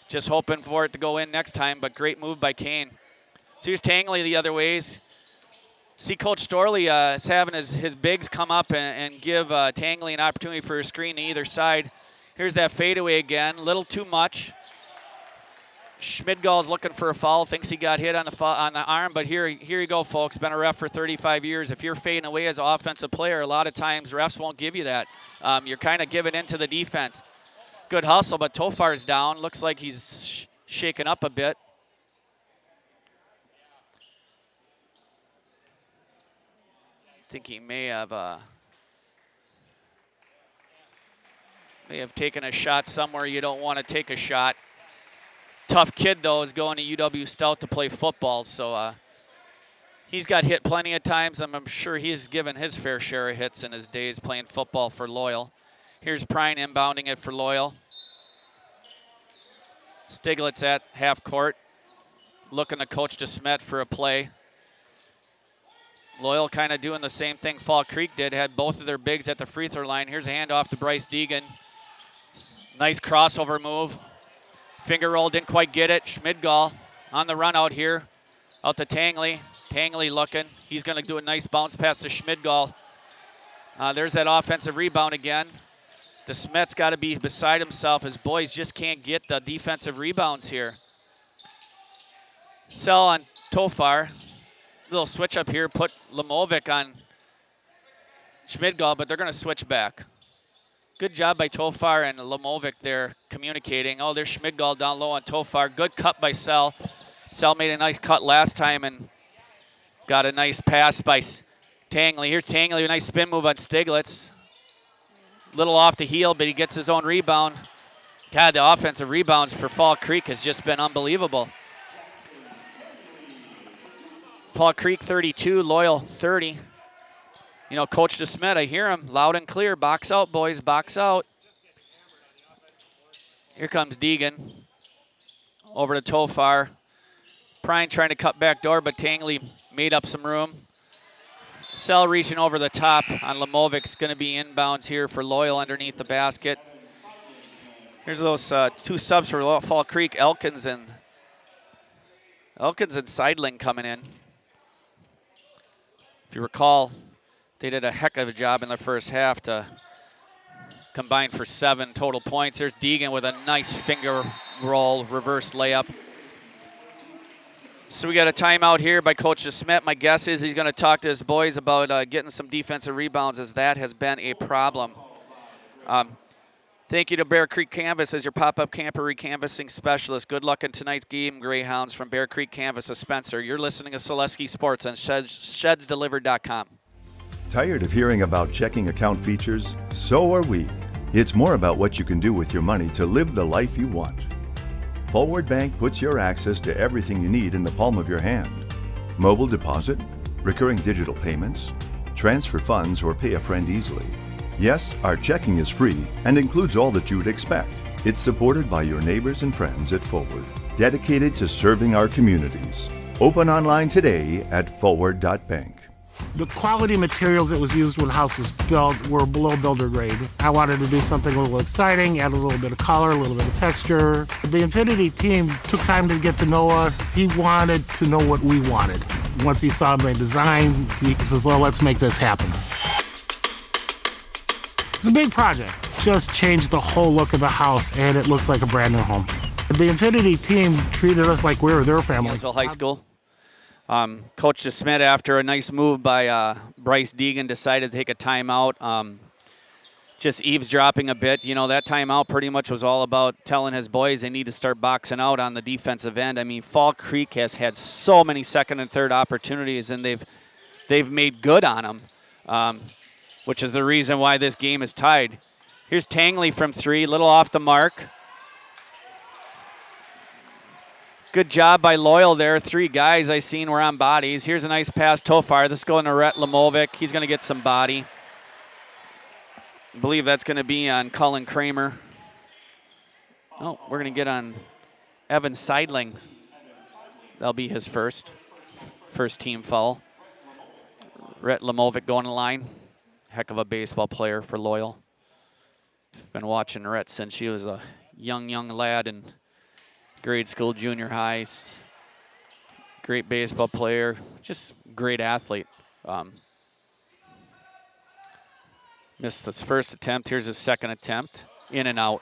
Just hoping for it to go in next time, but great move by Kane. So here's Tangley the other ways. See Coach Storley is having his bigs come up and give Tangley an opportunity for a screen to either side. Here's that fadeaway again, a little too much. Schmidgall's looking for a foul, thinks he got hit on the arm, but here you go, folks. Been a ref for 35 years. If you're fading away as an offensive player, a lot of times refs won't give you that. You're kind of giving into the defense. Good hustle, but Tofar's down. Looks like he's shaken up a bit. I think he may have taken a shot somewhere you don't want to take a shot. Tough kid, though, is going to UW Stout to play football, so he's got hit plenty of times. I'm sure he's given his fair share of hits in his days playing football for Loyal. Here's Prine inbounding it for Loyal. Stiglitz at half court, looking to Coach DeSmet for a play. Loyal kind of doing the same thing Fall Creek did, had both of their bigs at the free throw line. Here's a handoff to Bryce Deegan. Nice crossover move. Finger roll, didn't quite get it. Schmidgall on the run out here. Out to Tangley. Tangley looking. He's going to do a nice bounce pass to Schmidgall. There's that offensive rebound again. DeSmet's got to be beside himself. His boys just can't get the defensive rebounds here. Sell on Tofar. Little switch up here. Put Lamovic on Schmidgall, but they're going to switch back. Good job by Tofar and Lamovic there communicating. Oh, there's Schmidgall down low on Tofar. Good cut by Sell. Sell made a nice cut last time and got a nice pass by Tangley. Here's Tangley, a nice spin move on Stiglitz. Little off the heel, but he gets his own rebound. God, the offensive rebounds for Fall Creek has just been unbelievable. Fall Creek 32, Loyal 30. You know, Coach DeSmet, I hear him loud and clear. Box out, boys, box out. Here comes Deegan. Over to Tofar. Prine trying to cut back door, but Tangley made up some room. Sell reaching over the top on Lamovic. It's going to be inbounds here for Loyal underneath the basket. Here's those two subs for Fall Creek, Elkins and Seidling coming in. If you recall, they did a heck of a job in the first half to combine for 7 total points. There's Deegan with a nice finger roll, reverse layup. So we got a timeout here by Coach DeSmet. My guess is he's going to talk to his boys about getting some defensive rebounds, as that has been a problem. Thank you to Bear Creek Canvas as your pop-up camper recanvassing specialist. Good luck in tonight's game, Greyhounds, from Bear Creek Canvas of Spencer. You're listening to Selesky Sports on ShedsDelivered.com. Tired of hearing about checking account features? So are we. It's more about what you can do with your money to live the life you want. Forward Bank puts your access to everything you need in the palm of your hand. Mobile deposit, recurring digital payments, transfer funds, or pay a friend easily. Yes, our checking is free and includes all that you would expect. It's supported by your neighbors and friends at Forward, dedicated to serving our communities. Open online today at forward.bank. The quality materials that was used when the house was built were below builder grade. I wanted to do something a little exciting, add a little bit of color, a little bit of texture. The Infinity team took time to get to know us. He wanted to know what we wanted. Once he saw my design, he says, well, let's make this happen. It's a big project. Just changed the whole look of the house, and it looks like a brand new home. The Infinity team treated us like we were their family. High School. Coach DeSmit, after a nice move by Bryce Deegan, decided to take a timeout. Just eavesdropping a bit. You know, that timeout pretty much was all about telling his boys they need to start boxing out on the defensive end. I mean, Fall Creek has had so many second and third opportunities, and they've made good on them, which is the reason why this game is tied. Here's Tangley from three, little off the mark. Good job by Loyal there. Three guys I seen were on bodies. Here's a nice pass, Tofar. This is going to Rhett Lamovic. He's going to get some body. I believe that's going to be on Cullen Kramer. Oh, we're going to get on Evan Seidling. That'll be his first team foul. Rhett Lamovic going to the line. Heck of a baseball player for Loyal. Been watching Rhett since she was a young lad in grade school, junior high. Great baseball player, just great athlete. Missed his first attempt. Here's his second attempt. In and out.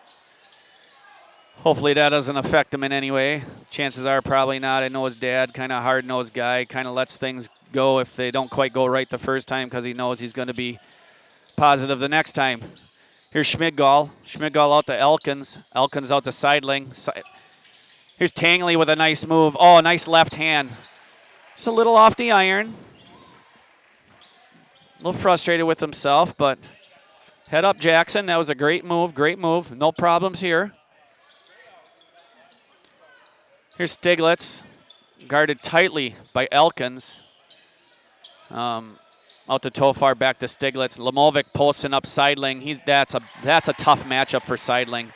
Hopefully that doesn't affect him in any way. Chances are probably not. I know his dad, kind of hard-nosed guy, kind of lets things go if they don't quite go right the first time because he knows he's going to be positive the next time. Here's Schmidgall. Schmidgall out to Elkins. Elkins out to Seidling. Here's Tangley with a nice move. Oh, nice left hand. Just a little off the iron. A little frustrated with himself, but head up, Jackson. That was a great move, No problems here. Here's Stiglitz, guarded tightly by Elkins. Out to Tofar, back to Stiglitz. Lamovic posting up Seidling. That's a tough matchup for Seidling.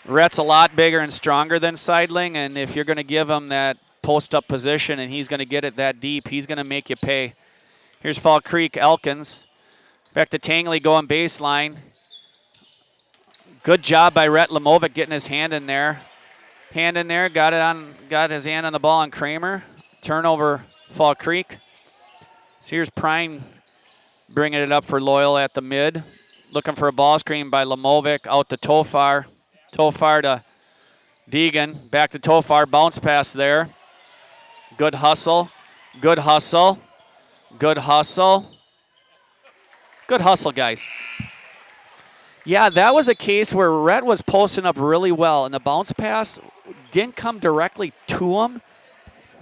Rhett's a lot bigger and stronger than Seidling, and if you're going to give him that post-up position and he's going to get it that deep, he's going to make you pay. Here's Fall Creek, Elkins. Back to Tangley going baseline. Good job by Rhett Lamovic getting his hand in there. Got his hand on the ball on Kramer. Turnover, Fall Creek. So here's Prine bringing it up for Loyal at the mid. Looking for a ball screen by Lamovic out to Tofar. Tofar to Deegan. Back to Tofar. Bounce pass there. Good hustle. Good hustle. Good hustle. Good hustle, guys. Yeah, that was a case where Rhett was posting up really well, and the bounce pass didn't come directly to him,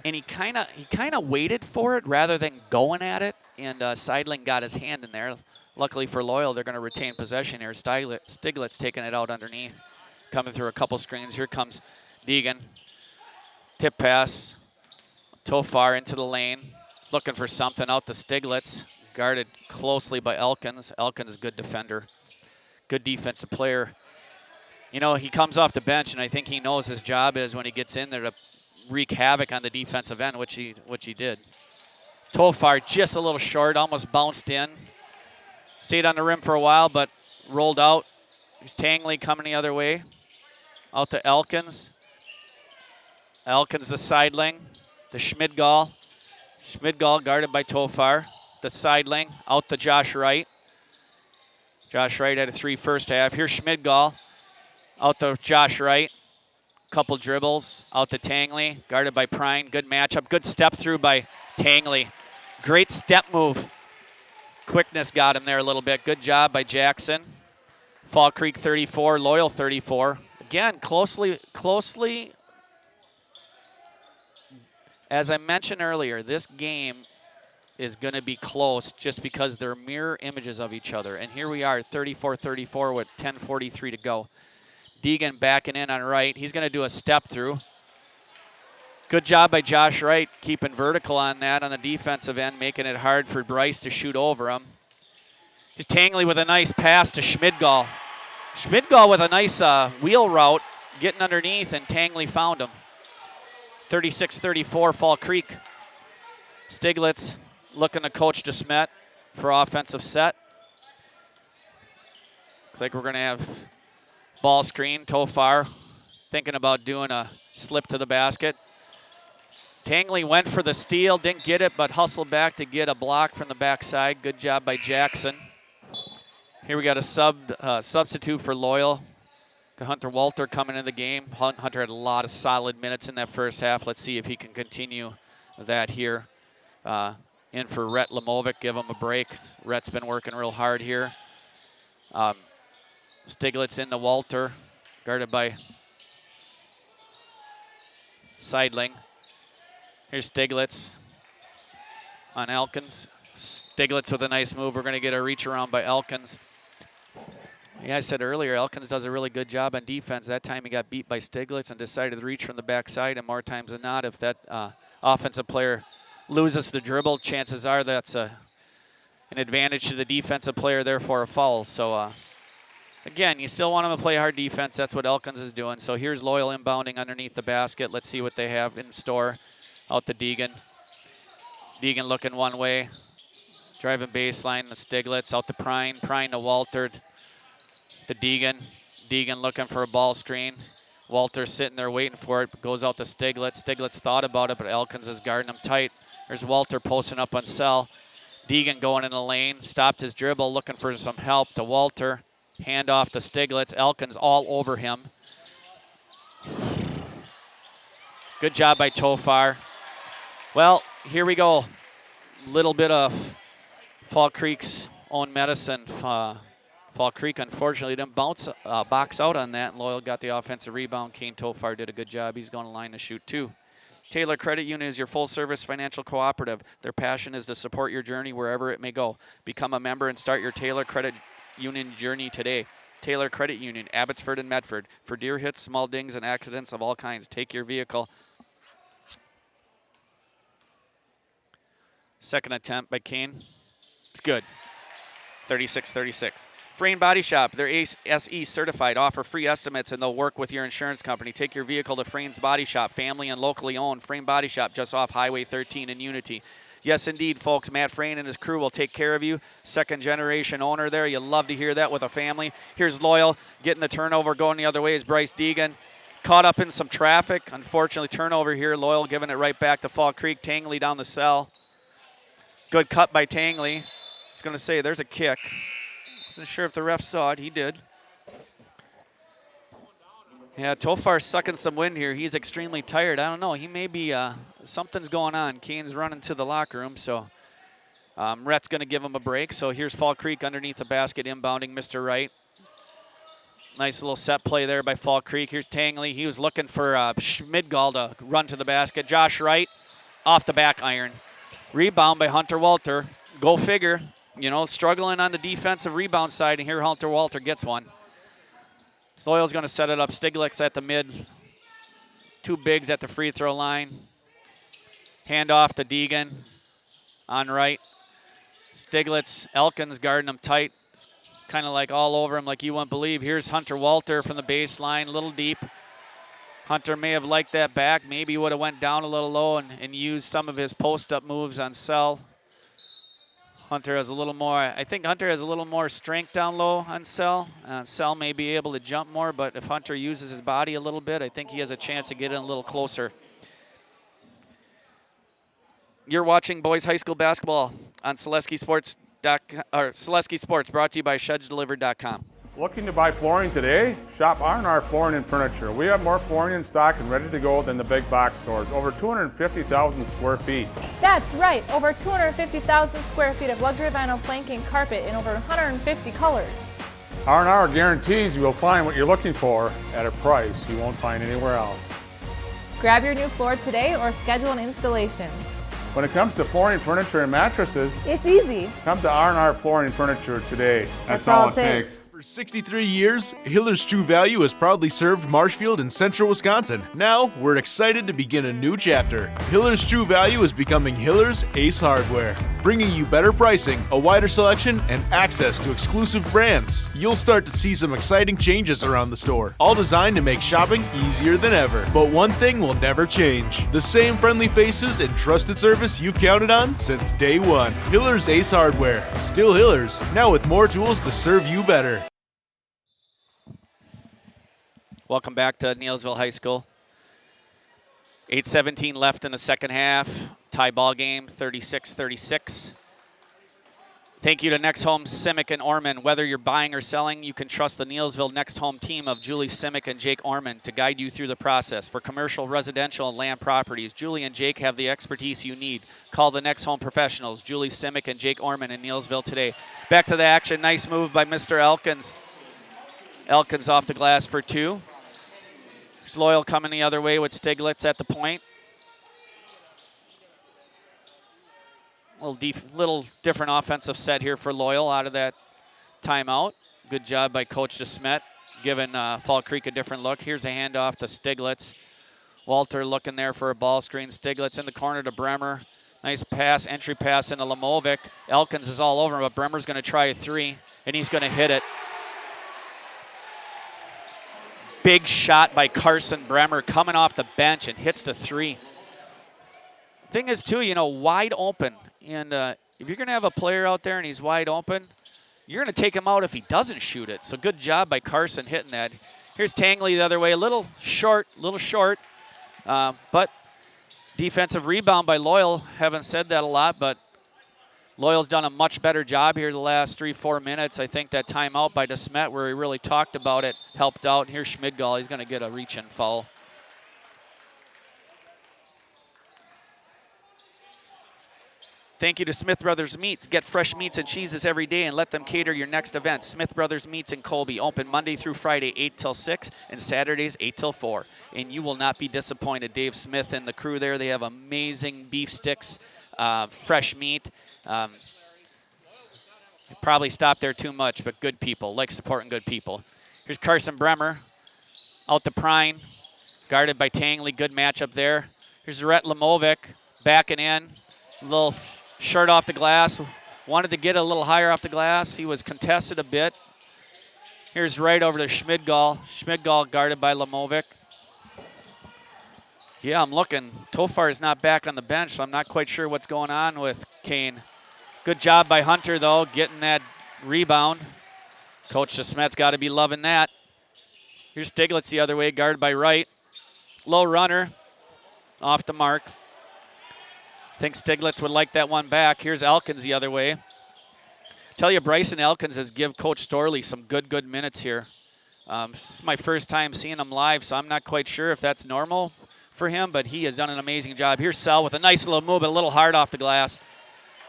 and he kind of waited for it rather than going at it, and Seidling got his hand in there. Luckily for Loyal, they're going to retain possession here. Stiglitz taking it out underneath, coming through a couple screens. Here comes Deegan. Tip pass. Tofar into the lane, looking for something out to Stiglitz. Guarded closely by Elkins. Elkins, good defender. Good defensive player. You know, he comes off the bench, and I think he knows his job is when he gets in there to wreak havoc on the defensive end, which he did. Tofar just a little short, almost bounced in. Stayed on the rim for a while, but rolled out. Here's Tangley coming the other way. Out to Elkins. Elkins the Seidling. To Schmidgall. Schmidgall guarded by Tofar. The Seidling. Out to Josh Wright. Josh Wright had a 3 first half. Here's Schmidgall. Out to Josh Wright. Couple dribbles. Out to Tangley. Guarded by Prine. Good matchup. Good step through by Tangley. Great step move. Quickness got him there a little bit. Good job by Jackson. Fall Creek 34. Loyal 34. Again, closely. As I mentioned earlier, this game is going to be close just because they're mirror images of each other. And here we are, 34-34 with 10:43 to go. Deegan backing in on Wright. He's going to do a step through. Good job by Josh Wright, keeping vertical on that on the defensive end, making it hard for Bryce to shoot over him. Here's Tangley with a nice pass to Schmidgall. Schmidgall with a nice wheel route, getting underneath, and Tangley found him. 36-34, Fall Creek. Stiglitz looking to Coach DeSmet for offensive set. Looks like we're going to have ball screen. Tofar thinking about doing a slip to the basket. Tangley went for the steal, didn't get it, but hustled back to get a block from the backside. Good job by Jackson. Here we got a substitute for Loyal. Hunter Walter coming in the game. Hunter had a lot of solid minutes in that first half. Let's see if he can continue that here. In for Rhett Lamovic, give him a break. Rhett's been working real hard here. Stiglitz into Walter, guarded by Seidling. Here's Stiglitz on Elkins. Stiglitz with a nice move. We're going to get a reach around by Elkins. Yeah, I said earlier, Elkins does a really good job on defense. That time he got beat by Stiglitz and decided to reach from the backside, and more times than not, if that offensive player loses the dribble, chances are that's an advantage to the defensive player, therefore a foul. So, again, you still want them to play hard defense. That's what Elkins is doing. So here's Loyal inbounding underneath the basket. Let's see what they have in store. Out to Deegan. Deegan looking one way. Driving baseline to Stiglitz. Out to Prine. Prine to Walter. To Deegan. Deegan looking for a ball screen. Walter sitting there waiting for it. Goes out to Stiglitz. Stiglitz thought about it, but Elkins is guarding him tight. There's Walter posting up on Sell. Deegan going in the lane. Stopped his dribble, looking for some help to Walter. Hand off to Stiglitz. Elkins all over him. Good job by Tofar. Well, here we go. Little bit of Fall Creek's own medicine. Fall Creek, unfortunately, didn't box out on that. Loyal got the offensive rebound. Kane Tofar did a good job. He's going to line to shoot 2. Taylor Credit Union is your full-service financial cooperative. Their passion is to support your journey wherever it may go. Become a member and start your Taylor Credit Union journey today. Taylor Credit Union, Abbotsford and Medford. For deer hits, small dings, and accidents of all kinds, take your vehicle. Second attempt by Kane. It's good. 36-36. Frame Body Shop, they're ASE certified, offer free estimates, and they'll work with your insurance company. Take your vehicle to Frame's Body Shop, family and locally owned. Frame Body Shop, just off Highway 13 in Unity. Yes, indeed, folks, Matt Frame and his crew will take care of you. Second-generation owner there. You love to hear that with a family. Here's Loyal getting the turnover, going the other way is Bryce Deegan. Caught up in some traffic. Unfortunately, turnover here. Loyal giving it right back to Fall Creek. Tangley down the cell. Good cut by Tangley. I was going to say, there's a kick. Wasn't sure if the ref saw it. He did. Yeah, Tofar's sucking some wind here. He's extremely tired. I don't know. He may be, something's going on. Kane's running to the locker room, so Rhett's going to give him a break. So here's Fall Creek underneath the basket, inbounding Mr. Wright. Nice little set play there by Fall Creek. Here's Tangley. He was looking for Schmidgall to run to the basket. Josh Wright off the back iron. Rebound by Hunter Walter. Go figure. You know, struggling on the defensive rebound side, and here Hunter Walter gets one. Loyal's going to set it up. Stiglitz at the mid. 2 bigs at the free throw line. Hand off to Deegan on right. Stiglitz, Elkins guarding him tight. Kind of like all over him like you wouldn't believe. Here's Hunter Walter from the baseline, a little deep. Hunter may have liked that back. Maybe he would have went down a little low and used some of his post-up moves on Sell. Hunter has a little more, I think Hunter has a little more strength down low on Sell. Sell may be able to jump more, but if Hunter uses his body a little bit, I think he has a chance to get in a little closer. You're watching boys high school basketball on Selesky Sports, brought to you by ShedsDelivered.com. Looking to buy flooring today? Shop R&R Flooring and Furniture. We have more flooring in stock and ready to go than the big box stores. Over 250,000 square feet. That's right, over 250,000 square feet of luxury vinyl planking carpet in over 150 colors. R&R guarantees you will find what you're looking for at a price you won't find anywhere else. Grab your new floor today or schedule an installation. When it comes to flooring, furniture, and mattresses, it's easy. Come to R&R Flooring and Furniture today. That's all it takes. For 63 years, Hiller's True Value has proudly served Marshfield and central Wisconsin. Now, we're excited to begin a new chapter. Hiller's True Value is becoming Hiller's Ace Hardware, bringing you better pricing, a wider selection, and access to exclusive brands. You'll start to see some exciting changes around the store, all designed to make shopping easier than ever. But one thing will never change: the same friendly faces and trusted service you've counted on since day one. Hiller's Ace Hardware, still Hiller's, now with more tools to serve you better. Welcome back to Neillsville High School. 8:17 left in the second half. Tie ball game, 36-36. Thank you to Next Home, Simic, and Orman. Whether you're buying or selling, you can trust the Neilsville Next Home team of Julie Simic and Jake Orman to guide you through the process. For commercial, residential, and land properties, Julie and Jake have the expertise you need. Call the Next Home professionals, Julie Simic and Jake Orman in Neilsville today. Back to the action. Nice move by Mr. Elkins. Elkins off the glass for 2. There's Loyal coming the other way with Stiglitz at the point. Little different offensive set here for Loyal out of that timeout. Good job by Coach DeSmet, giving Fall Creek a different look. Here's a handoff to Stiglitz. Walter looking there for a ball screen. Stiglitz in the corner to Bremer. Nice pass, entry pass into Lamovic. Elkins is all over him, but Bremer's going to try a 3, and he's going to hit it. Big shot by Carson Bremer coming off the bench and hits the 3. Thing is, too, wide open. And if you're going to have a player out there and he's wide open, you're going to take him out if he doesn't shoot it. So good job by Carson hitting that. Here's Tangley the other way, a little short. But defensive rebound by Loyal. Haven't said that a lot, but Loyal's done a much better job here the last 3-4 minutes. I think that timeout by DeSmet, where he really talked about it, helped out. Here's Schmidgall. He's going to get a reach-in foul. Thank you to Smith Brothers Meats. Get fresh meats and cheeses every day and let them cater your next event. Smith Brothers Meats in Colby, open Monday through Friday, 8 till 6, and Saturdays, 8 till 4. And you will not be disappointed. Dave Smith and the crew there, they have amazing beef sticks, fresh meat. Probably stopped there too much, but good people. Like supporting good people. Here's Carson Bremer out to Prine, guarded by Tangley. Good matchup there. Here's Rhett Lamovic backing in. A little short off the glass. Wanted to get a little higher off the glass. He was contested a bit. Here's right over to Schmidgall. Schmidgall guarded by Lamovic. Yeah, I'm looking. Tofar is not back on the bench, so I'm not quite sure what's going on with Kane. Good job by Hunter, though, getting that rebound. Coach DeSmet's got to be loving that. Here's Stiglitz the other way, guarded by Wright. Low runner, off the mark. I think Stiglitz would like that one back. Here's Elkins the other way. Tell you, Bryson Elkins has give Coach Storley some good minutes here. This is my first time seeing him live, so I'm not quite sure if that's normal for him, but he has done an amazing job. Here's Sell with a nice little move, but a little hard off the glass.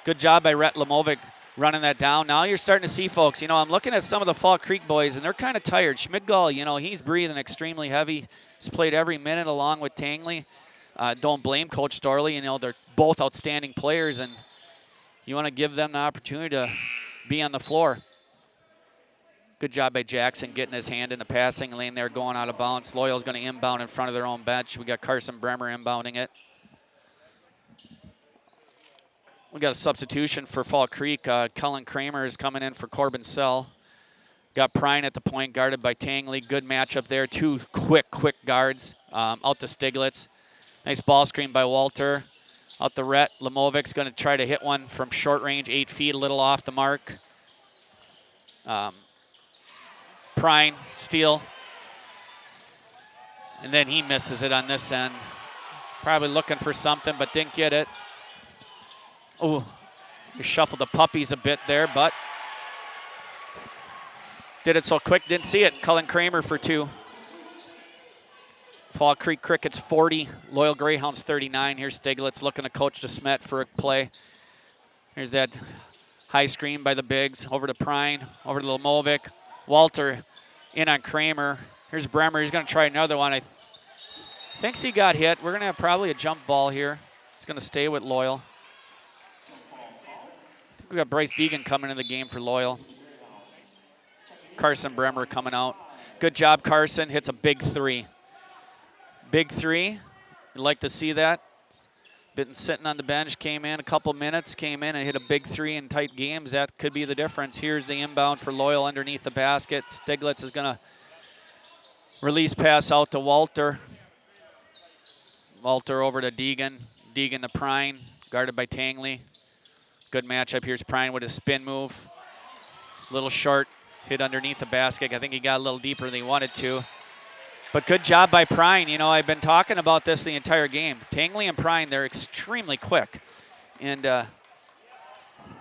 Good job by Rhett Lamovic running that down. Now you're starting to see, folks, I'm looking at some of the Fall Creek boys, and they're kind of tired. Schmidgall, he's breathing extremely heavy. He's played every minute along with Tangley. Don't blame Coach Storley. They're both outstanding players, and you want to give them the opportunity to be on the floor. Good job by Jackson getting his hand in the passing lane there, going out of bounds. Loyal's going to inbound in front of their own bench. We got Carson Bremer inbounding it. We got a substitution for Fall Creek. Cullen Kramer is coming in for Corbin Sell. Got Prine at the point, guarded by Tangley. Good matchup there. 2 quick guards. Out to Stiglitz. Nice ball screen by Walter. Out the Rhett. Lamovic's going to try to hit one from short range, 8 feet, a little off the mark. Prine, steal. And then he misses it on this end. Probably looking for something, but didn't get it. Oh, he shuffled the puppies a bit there, but did it so quick, didn't see it. Cullen Kramer for 2. Fall Creek Crickets 40, Loyal Greyhounds 39. Here's Stiglitz looking to Coach DeSmet for a play. Here's that high screen by the bigs. Over to Prine, over to Lamovic. Walter in on Kramer. Here's Bremer. He's going to try another one. I think he got hit. We're going to have probably a jump ball here. It's going to stay with Loyal. I think we got Bryce Deegan coming in the game for Loyal. Carson Bremer coming out. Good job, Carson. Hits a big 3. Big 3. You'd like to see that. Been sitting on the bench, came in a couple minutes, came in and hit a big 3 in tight games. That could be the difference. Here's the inbound for Loyal underneath the basket. Stiglitz is going to release pass out to Walter. Walter over to Deegan. Deegan to Prine, guarded by Tangley. Good matchup. Here's Prine with a spin move. A little short, hit underneath the basket. I think he got a little deeper than he wanted to. But good job by Prine. I've been talking about this the entire game. Tangley and Prine, they're extremely quick. And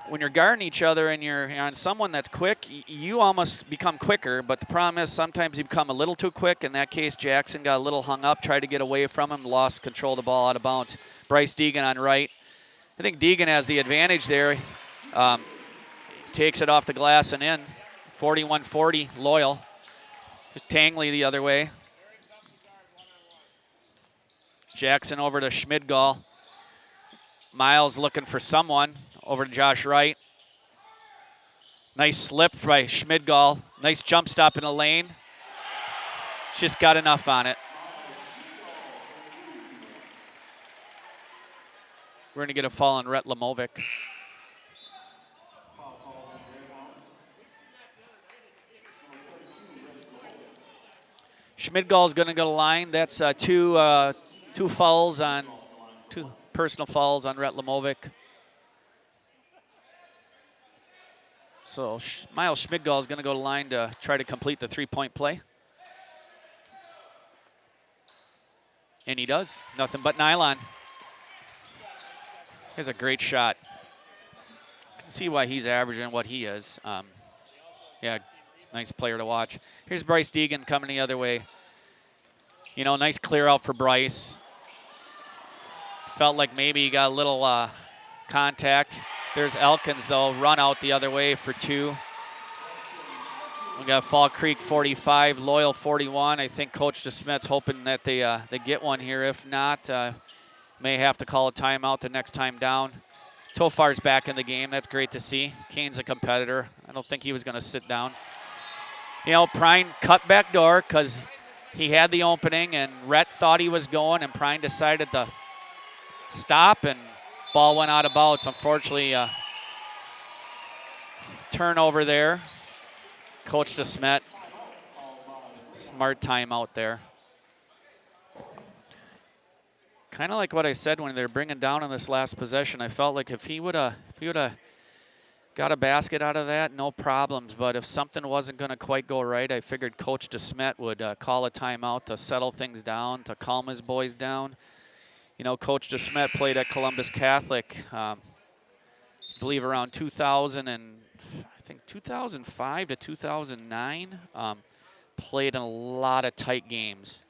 when you're guarding each other and you're on someone that's quick, you almost become quicker. But the problem is sometimes you become a little too quick. In that case, Jackson got a little hung up, tried to get away from him, lost control of the ball out of bounds. Bryce Deegan on right. I think Deegan has the advantage there. Takes it off the glass and in. 41-40, Loyal. Just Tangley the other way. Jackson over to Schmidgall. Miles looking for someone. Over to Josh Wright. Nice slip by Schmidgall. Nice jump stop in the lane. Just got enough on it. We're going to get a fall on Rhett Lamovic. Schmidgall is going to go to line. That's two personal fouls on Rhett Lamovic. So Miles Schmidgall is going to go to line to try to complete the three-point play. And he does. Nothing but nylon. Here's a great shot. You can see why he's averaging what he is. Yeah, nice player to watch. Here's Bryce Deegan coming the other way. You know, nice clear out for Bryce. Felt like maybe he got a little contact. There's Elkins, though, run out the other way for two. We got Fall Creek 45, Loyal 41. I think Coach DeSmet's hoping that they get one here. If not, may have to call a timeout the next time down. Tofar's back in the game. That's great to see. Kane's a competitor. I don't think he was going to sit down. You know, Prine cut back door because he had the opening, and Rhett thought he was going, and Prine decided to stop, and ball went out of bounds. Unfortunately, turnover there. Coach DeSmet, smart timeout there. Kind of like what I said when they're bringing down in this last possession. I felt like if he would have got a basket out of that, no problems. But if something wasn't going to quite go right, I figured Coach DeSmet would call a timeout to settle things down, to calm his boys down. You know, Coach DeSmet played at Columbus Catholic, I believe around 2005 to 2009. Played in a lot of tight games.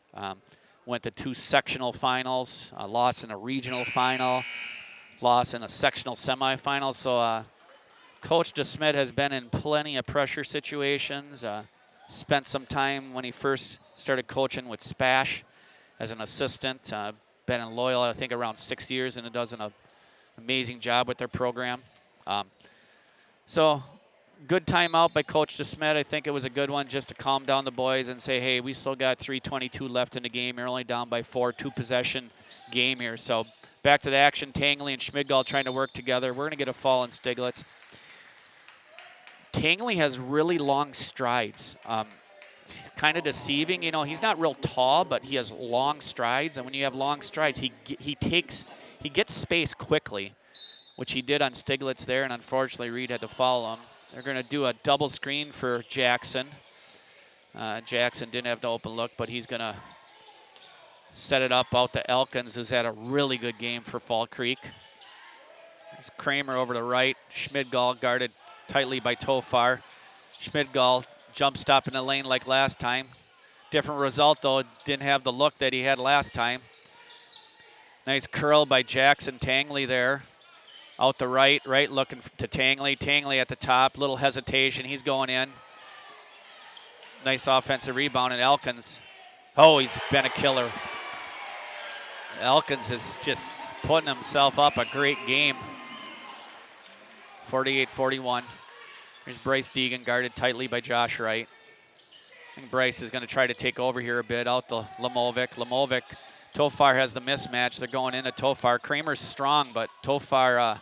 Went to 2 sectional finals, lost in a regional final, lost in a sectional semifinal. So Coach DeSmet has been in plenty of pressure situations. Spent some time when he first started coaching with Spash as an assistant. Been in Loyal, I think, around 6 years, and it does an amazing job with their program. So good timeout by Coach DeSmet. I think it was a good one just to calm down the boys and say, hey, we still got 3:22 left in the game. You're only down by 4, 2-possession game here. So back to the action. Tangley and Schmidgall trying to work together. We're going to get a fall on Stiglitz. Tangley has really long strides. He's kind of deceiving. You know, he's not real tall, but he has long strides. And when you have long strides, he gets space quickly, which he did on Stiglitz there. And unfortunately, Reed had to follow him. They're going to do a double screen for Jackson. Jackson didn't have the open look, but he's going to set it up out to Elkins, who's had a really good game for Fall Creek. There's Kramer over to right. Schmidgall guarded tightly by Tofar. Schmidgall jump stop in the lane like last time. Different result, though. Didn't have the look that he had last time. Nice curl by Jackson Tangley there. Out the right looking to Tangley. Tangley at the top, little hesitation. He's going in. Nice offensive rebound, and Elkins. Oh, he's been a killer. Elkins is just putting himself up a great game. 48-41. Here's Bryce Deegan guarded tightly by Josh Wright. I think Bryce is going to try to take over here a bit out to Lamovic. Tofar has the mismatch. They're going into Tofar. Kramer's strong, but Tofar,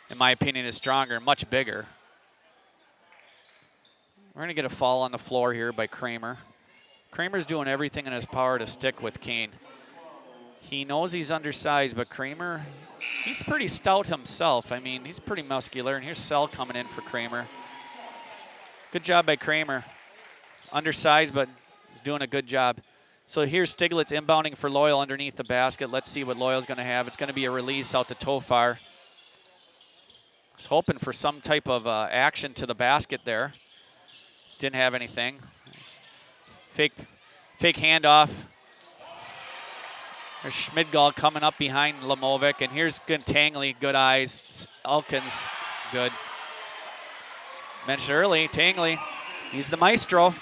in my opinion, is stronger and much bigger. We're going to get a foul on the floor here by Kramer. Kramer's doing everything in his power to stick with Kane. He knows he's undersized, but Kramer, he's pretty stout himself. I mean, he's pretty muscular. And here's Sell coming in for Kramer. Good job by Kramer. Undersized, but he's doing a good job. So here's Stiglitz inbounding for Loyal underneath the basket. Let's see what Loyal's going to have. It's going to be a release out to Tofar. Was hoping for some type of action to the basket there. Didn't have anything. Fake handoff. There's Schmidgall coming up behind Lamovic, and here's Tangley, good eyes. Elkins, good. Mentioned early, Tangley, he's the maestro.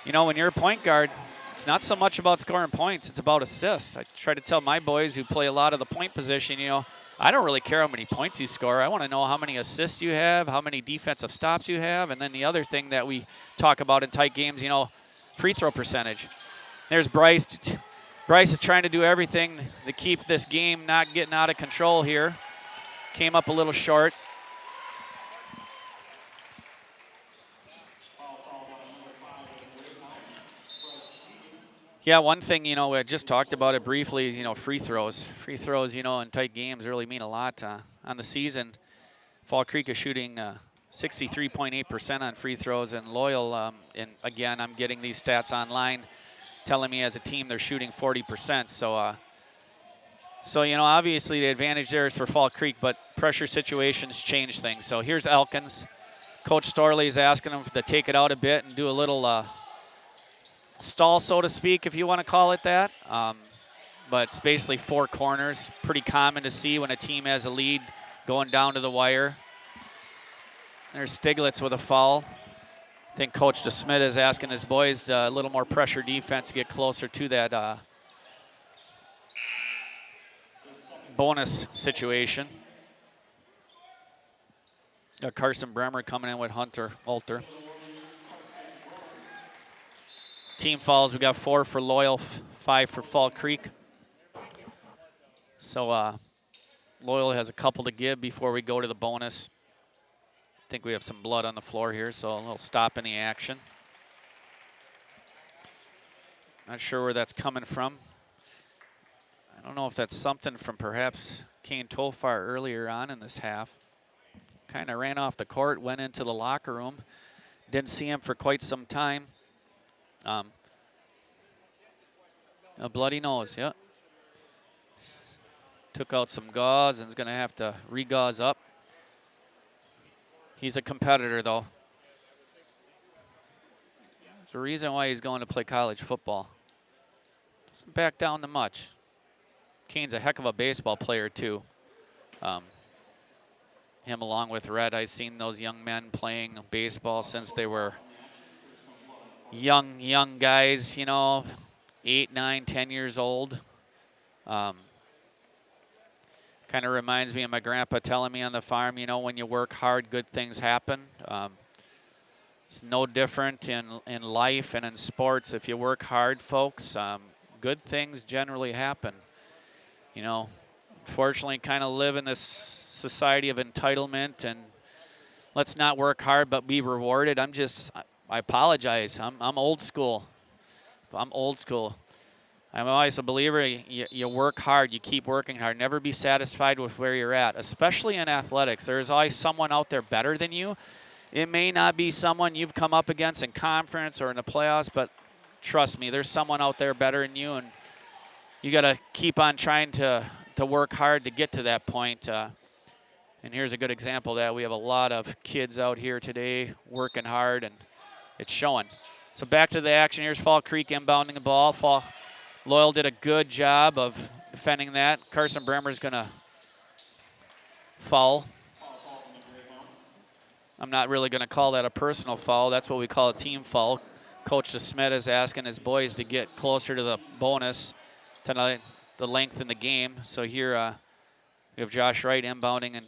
You know, when you're a point guard, it's not so much about scoring points, it's about assists. I try to tell my boys who play a lot of the point position, you know, I don't really care how many points you score. I want to know how many assists you have, how many defensive stops you have, and then the other thing that we talk about in tight games, you know, free throw percentage. There's Bryce. Bryce is trying to do everything to keep this game not getting out of control here. Came up a little short. Yeah, one thing, you know, I just talked about it briefly, you know, free throws. Free throws, you know, in tight games really mean a lot on the season. Fall Creek is shooting 63.8% on free throws, and Loyal, and again, I'm getting these stats online, telling me as a team they're shooting 40%. So you know, obviously the advantage there is for Fall Creek, but pressure situations change things. So here's Elkins. Coach Storley is asking him to take it out a bit and do a little stall, so to speak, if you want to call it that. But it's basically four corners. Pretty common to see when a team has a lead going down to the wire. There's Stiglitz with a foul. I think Coach DeSmit is asking his boys a little more pressure defense to get closer to that bonus situation. Got Carson Bremer coming in with Hunter Walter. Team fouls, we got 4 for Loyal, 5 for Fall Creek. So Loyal has a couple to give before we go to the bonus. I think we have some blood on the floor here, so a little stop in the action. Not sure where that's coming from. I don't know if that's something from perhaps Kane Tofar earlier on in this half. Kind of ran off the court, went into the locker room. Didn't see him for quite some time. A bloody nose, yeah. Took out some gauze and is going to have to re-gauze up. He's a competitor, though. There's a reason why he's going to play college football. Doesn't back down to much. Kane's a heck of a baseball player, too. Him along with Red, I've seen those young men playing baseball since they were young guys, you know, 8, 9, 10 years old. Kind of reminds me of my grandpa telling me on the farm, you know, when you work hard, good things happen. It's no different in life and in sports. If you work hard, folks, good things generally happen. You know, unfortunately, kind of live in this society of entitlement and let's not work hard but be rewarded. I apologize. I'm old school. I'm old school. I'm always a believer, you work hard, you keep working hard. Never be satisfied with where you're at, especially in athletics. There's always someone out there better than you. It may not be someone you've come up against in conference or in the playoffs, but trust me, there's someone out there better than you, and you got to keep on trying to work hard to get to that point. And here's a good example of that. We have a lot of kids out here today working hard, and it's showing. So back to the action. Here's Fall Creek inbounding the ball. Loyal did a good job of defending that. Carson Bremer's going to foul. I'm not really going to call that a personal foul. That's what we call a team foul. Coach DeSmit is asking his boys to get closer to the bonus tonight, the length in the game. So here we have Josh Wright inbounding and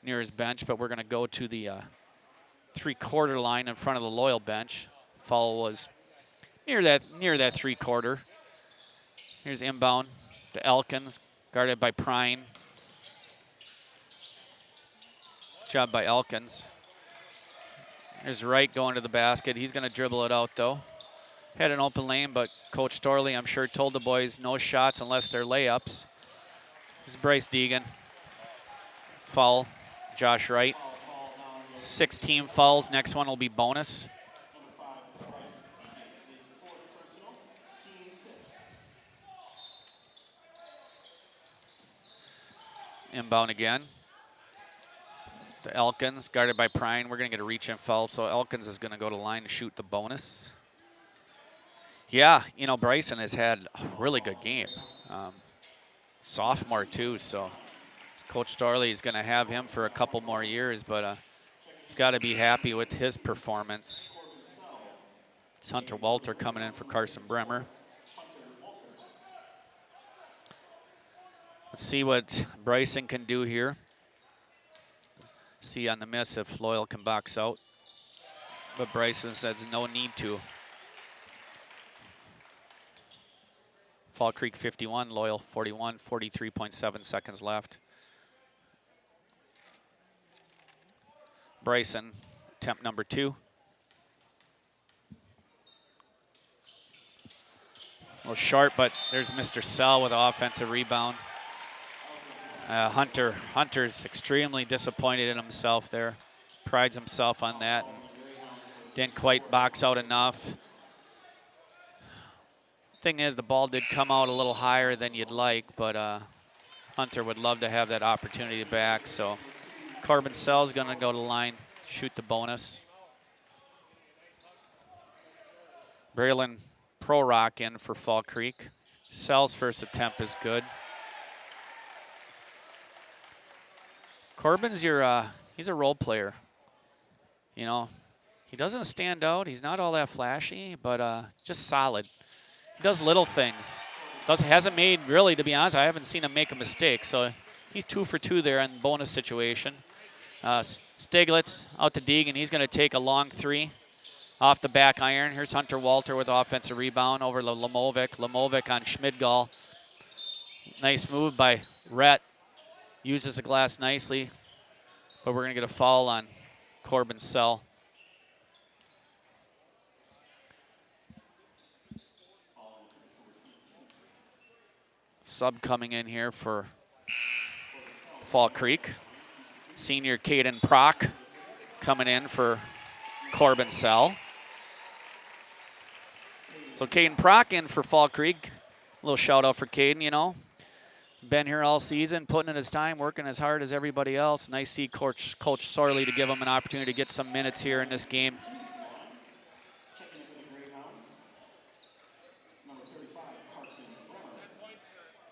near his bench, but we're going to go to the three-quarter line in front of the Loyal bench. Foul was near that three-quarter. Here's inbound to Elkins, guarded by Prine. Job by Elkins. There's Wright going to the basket. He's going to dribble it out, though. Had an open lane, but Coach Storley, I'm sure, told the boys no shots unless they're layups. Here's Bryce Deegan. Foul, Josh Wright. 6 team fouls. Next one will be bonus. Inbound again. to Elkins, guarded by Prine. We're going to get a reach and foul, so Elkins is going to go to line to shoot the bonus. Yeah, you know, Bryson has had a really good game. Sophomore, too, so Coach Starley is going to have him for a couple more years, but he's got to be happy with his performance. It's Hunter Walter coming in for Carson Bremer. Let's see what Bryson can do here. See on the miss if Loyal can box out. But Bryson says no need to. Fall Creek 51, Loyal 41, 43.7 seconds left. Bryson, attempt number 2. A little sharp, but there's Mr. Sell with an offensive rebound. Hunter's extremely disappointed in himself there. Prides himself on that and didn't quite box out enough. Thing is, the ball did come out a little higher than you'd like, but Hunter would love to have that opportunity back. So Corbin Sell's going to go to the line, shoot the bonus. Braylon Prorock in for Fall Creek. Sell's first attempt is good. Corbin's he's a role player. You know, he doesn't stand out. He's not all that flashy, but just solid. He does little things. Hasn't made, really, to be honest, I haven't seen him make a mistake. So he's 2 for 2 there in the bonus situation. Stiglitz out to Deegan. He's going to take a long 3 off the back iron. Here's Hunter Walter with offensive rebound over to Lamovic. Lamovic on Schmidgall. Nice move by Rhett. Uses the glass nicely, but we're going to get a foul on Corbin Sell. Sub coming in here for Fall Creek. Senior Caden Prock coming in for Corbin Sell. So Caden Prock in for Fall Creek. A little shout out for Caden, you know. He's been here all season, putting in his time, working as hard as everybody else. Nice to see Coach Sorley to give him an opportunity to get some minutes here in this game.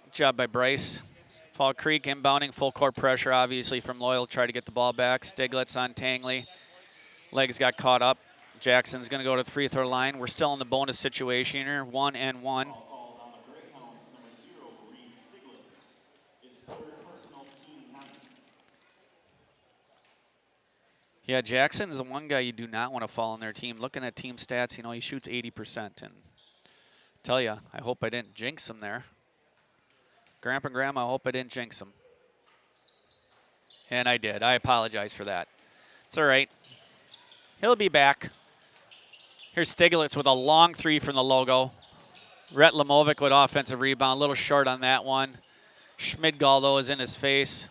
Good job by Bryce. Fall Creek inbounding, full court pressure, obviously, from Loyal. Try to get the ball back. Stiglitz on Tangley. Legs got caught up. Jackson's going to go to the free throw line. We're still in the bonus situation here, 1-1. Yeah, Jackson is the one guy you do not want to fall on their team. Looking at team stats, you know, he shoots 80%. And tell you, I hope I didn't jinx him there. Grandpa and Grandma, I hope I didn't jinx him. And I did. I apologize for that. It's all right. He'll be back. Here's Stiglitz with a long 3 from the logo. Rhett Lamovic with offensive rebound. A little short on that one. Schmidgall, though, is in his face.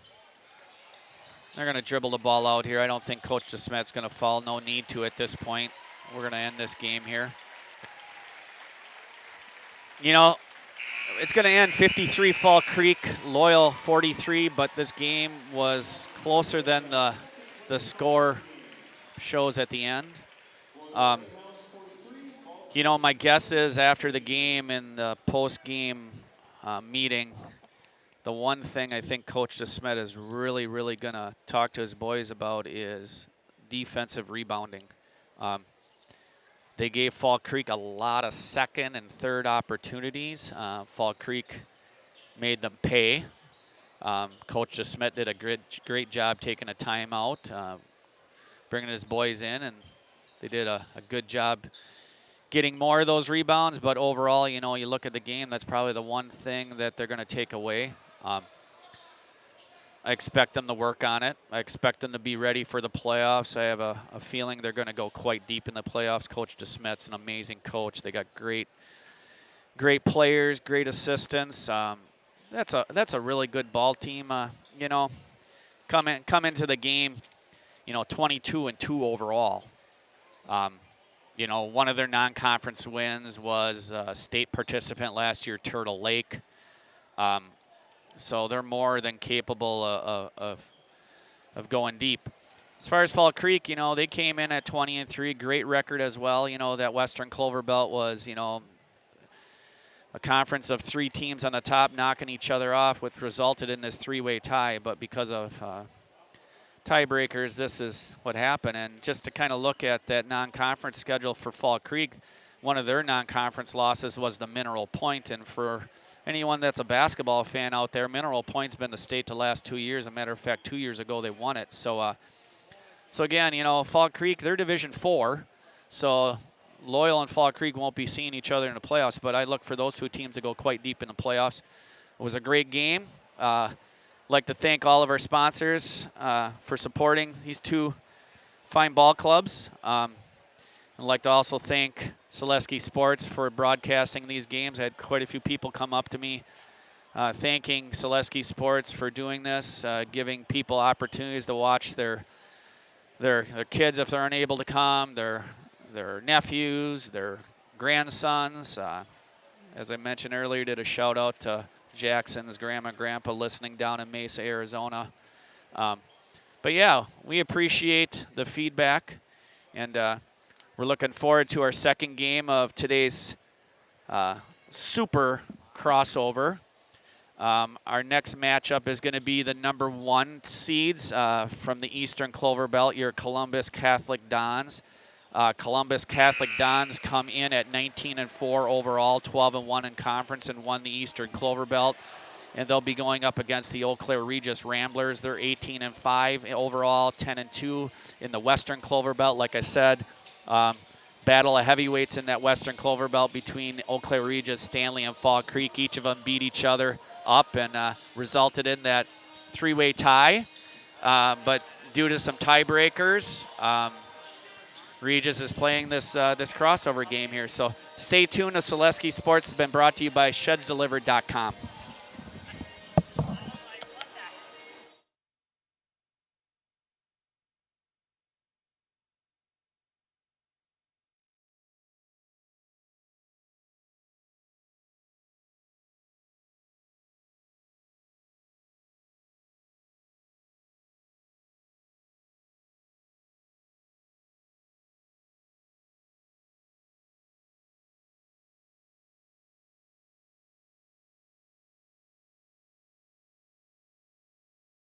They're going to dribble the ball out here. I don't think Coach DeSmet's going to foul. No need to at this point. We're going to end this game here. You know, it's going to end 53 Fall Creek, Loyal 43, but this game was closer than the score shows at the end. You know, my guess is after the game and the post-game meeting, the one thing I think Coach DeSmet is really, really going to talk to his boys about is defensive rebounding. They gave Fall Creek a lot of second and third opportunities. Fall Creek made them pay. Coach DeSmet did a great job taking a timeout, bringing his boys in, and they did a good job getting more of those rebounds. But overall, you know, you look at the game, that's probably the one thing that they're going to take away. I expect them to work on it. I expect them to be ready for the playoffs. I have a feeling they're going to go quite deep in the playoffs. Coach DeSmet's an amazing coach. They got great players, great assistants. That's a really good ball team. You know, come into the game, you know, 22-2 overall. You know, one of their non-conference wins was state participant last year, Turtle Lake. So they're more than capable of going deep. As far as Fall Creek, you know, they came in at 20-3, great record as well. You know, that Western Cloverbelt was, you know, a conference of 3 teams on the top knocking each other off, which resulted in this 3-way tie. But because of tiebreakers, this is what happened. And just to kind of look at that non-conference schedule for Fall Creek, one of their non-conference losses was the Mineral Point. And for anyone that's a basketball fan out there, Mineral Point's been the state the last 2 years. As a matter of fact, 2 years ago they won it. So, so again, you know, Fall Creek, they're Division 4. So Loyal and Fall Creek won't be seeing each other in the playoffs, but I look for those 2 teams to go quite deep in the playoffs. It was a great game. I'd like to thank all of our sponsors for supporting these 2 fine ball clubs. I'd like to also thank Selesky Sports for broadcasting these games. I had quite a few people come up to me thanking Selesky Sports for doing this, giving people opportunities to watch their kids if they're unable to come, their nephews, their grandsons. As I mentioned earlier, did a shout out to Jackson's grandma and grandpa listening down in Mesa, Arizona. But yeah, we appreciate the feedback, and we're looking forward to our second game of today's super crossover. Our next matchup is going to be the number 1 seeds from the Eastern Cloverbelt, your Columbus Catholic Dons. Columbus Catholic Dons come in at 19-4 overall, 12-1 in conference, and won the Eastern Cloverbelt. And they'll be going up against the Eau Claire Regis Ramblers. They're 18-5 overall, 10-2 in the Western Cloverbelt. Like I said, battle of heavyweights in that Western Cloverbelt between Eau Claire Regis, Stanley, and Fall Creek. Each of them beat each other up and resulted in that 3-way tie. But due to some tiebreakers, Regis is playing this crossover game here. So stay tuned to Selesky Sports. Has been brought to you by ShedsDelivered.com.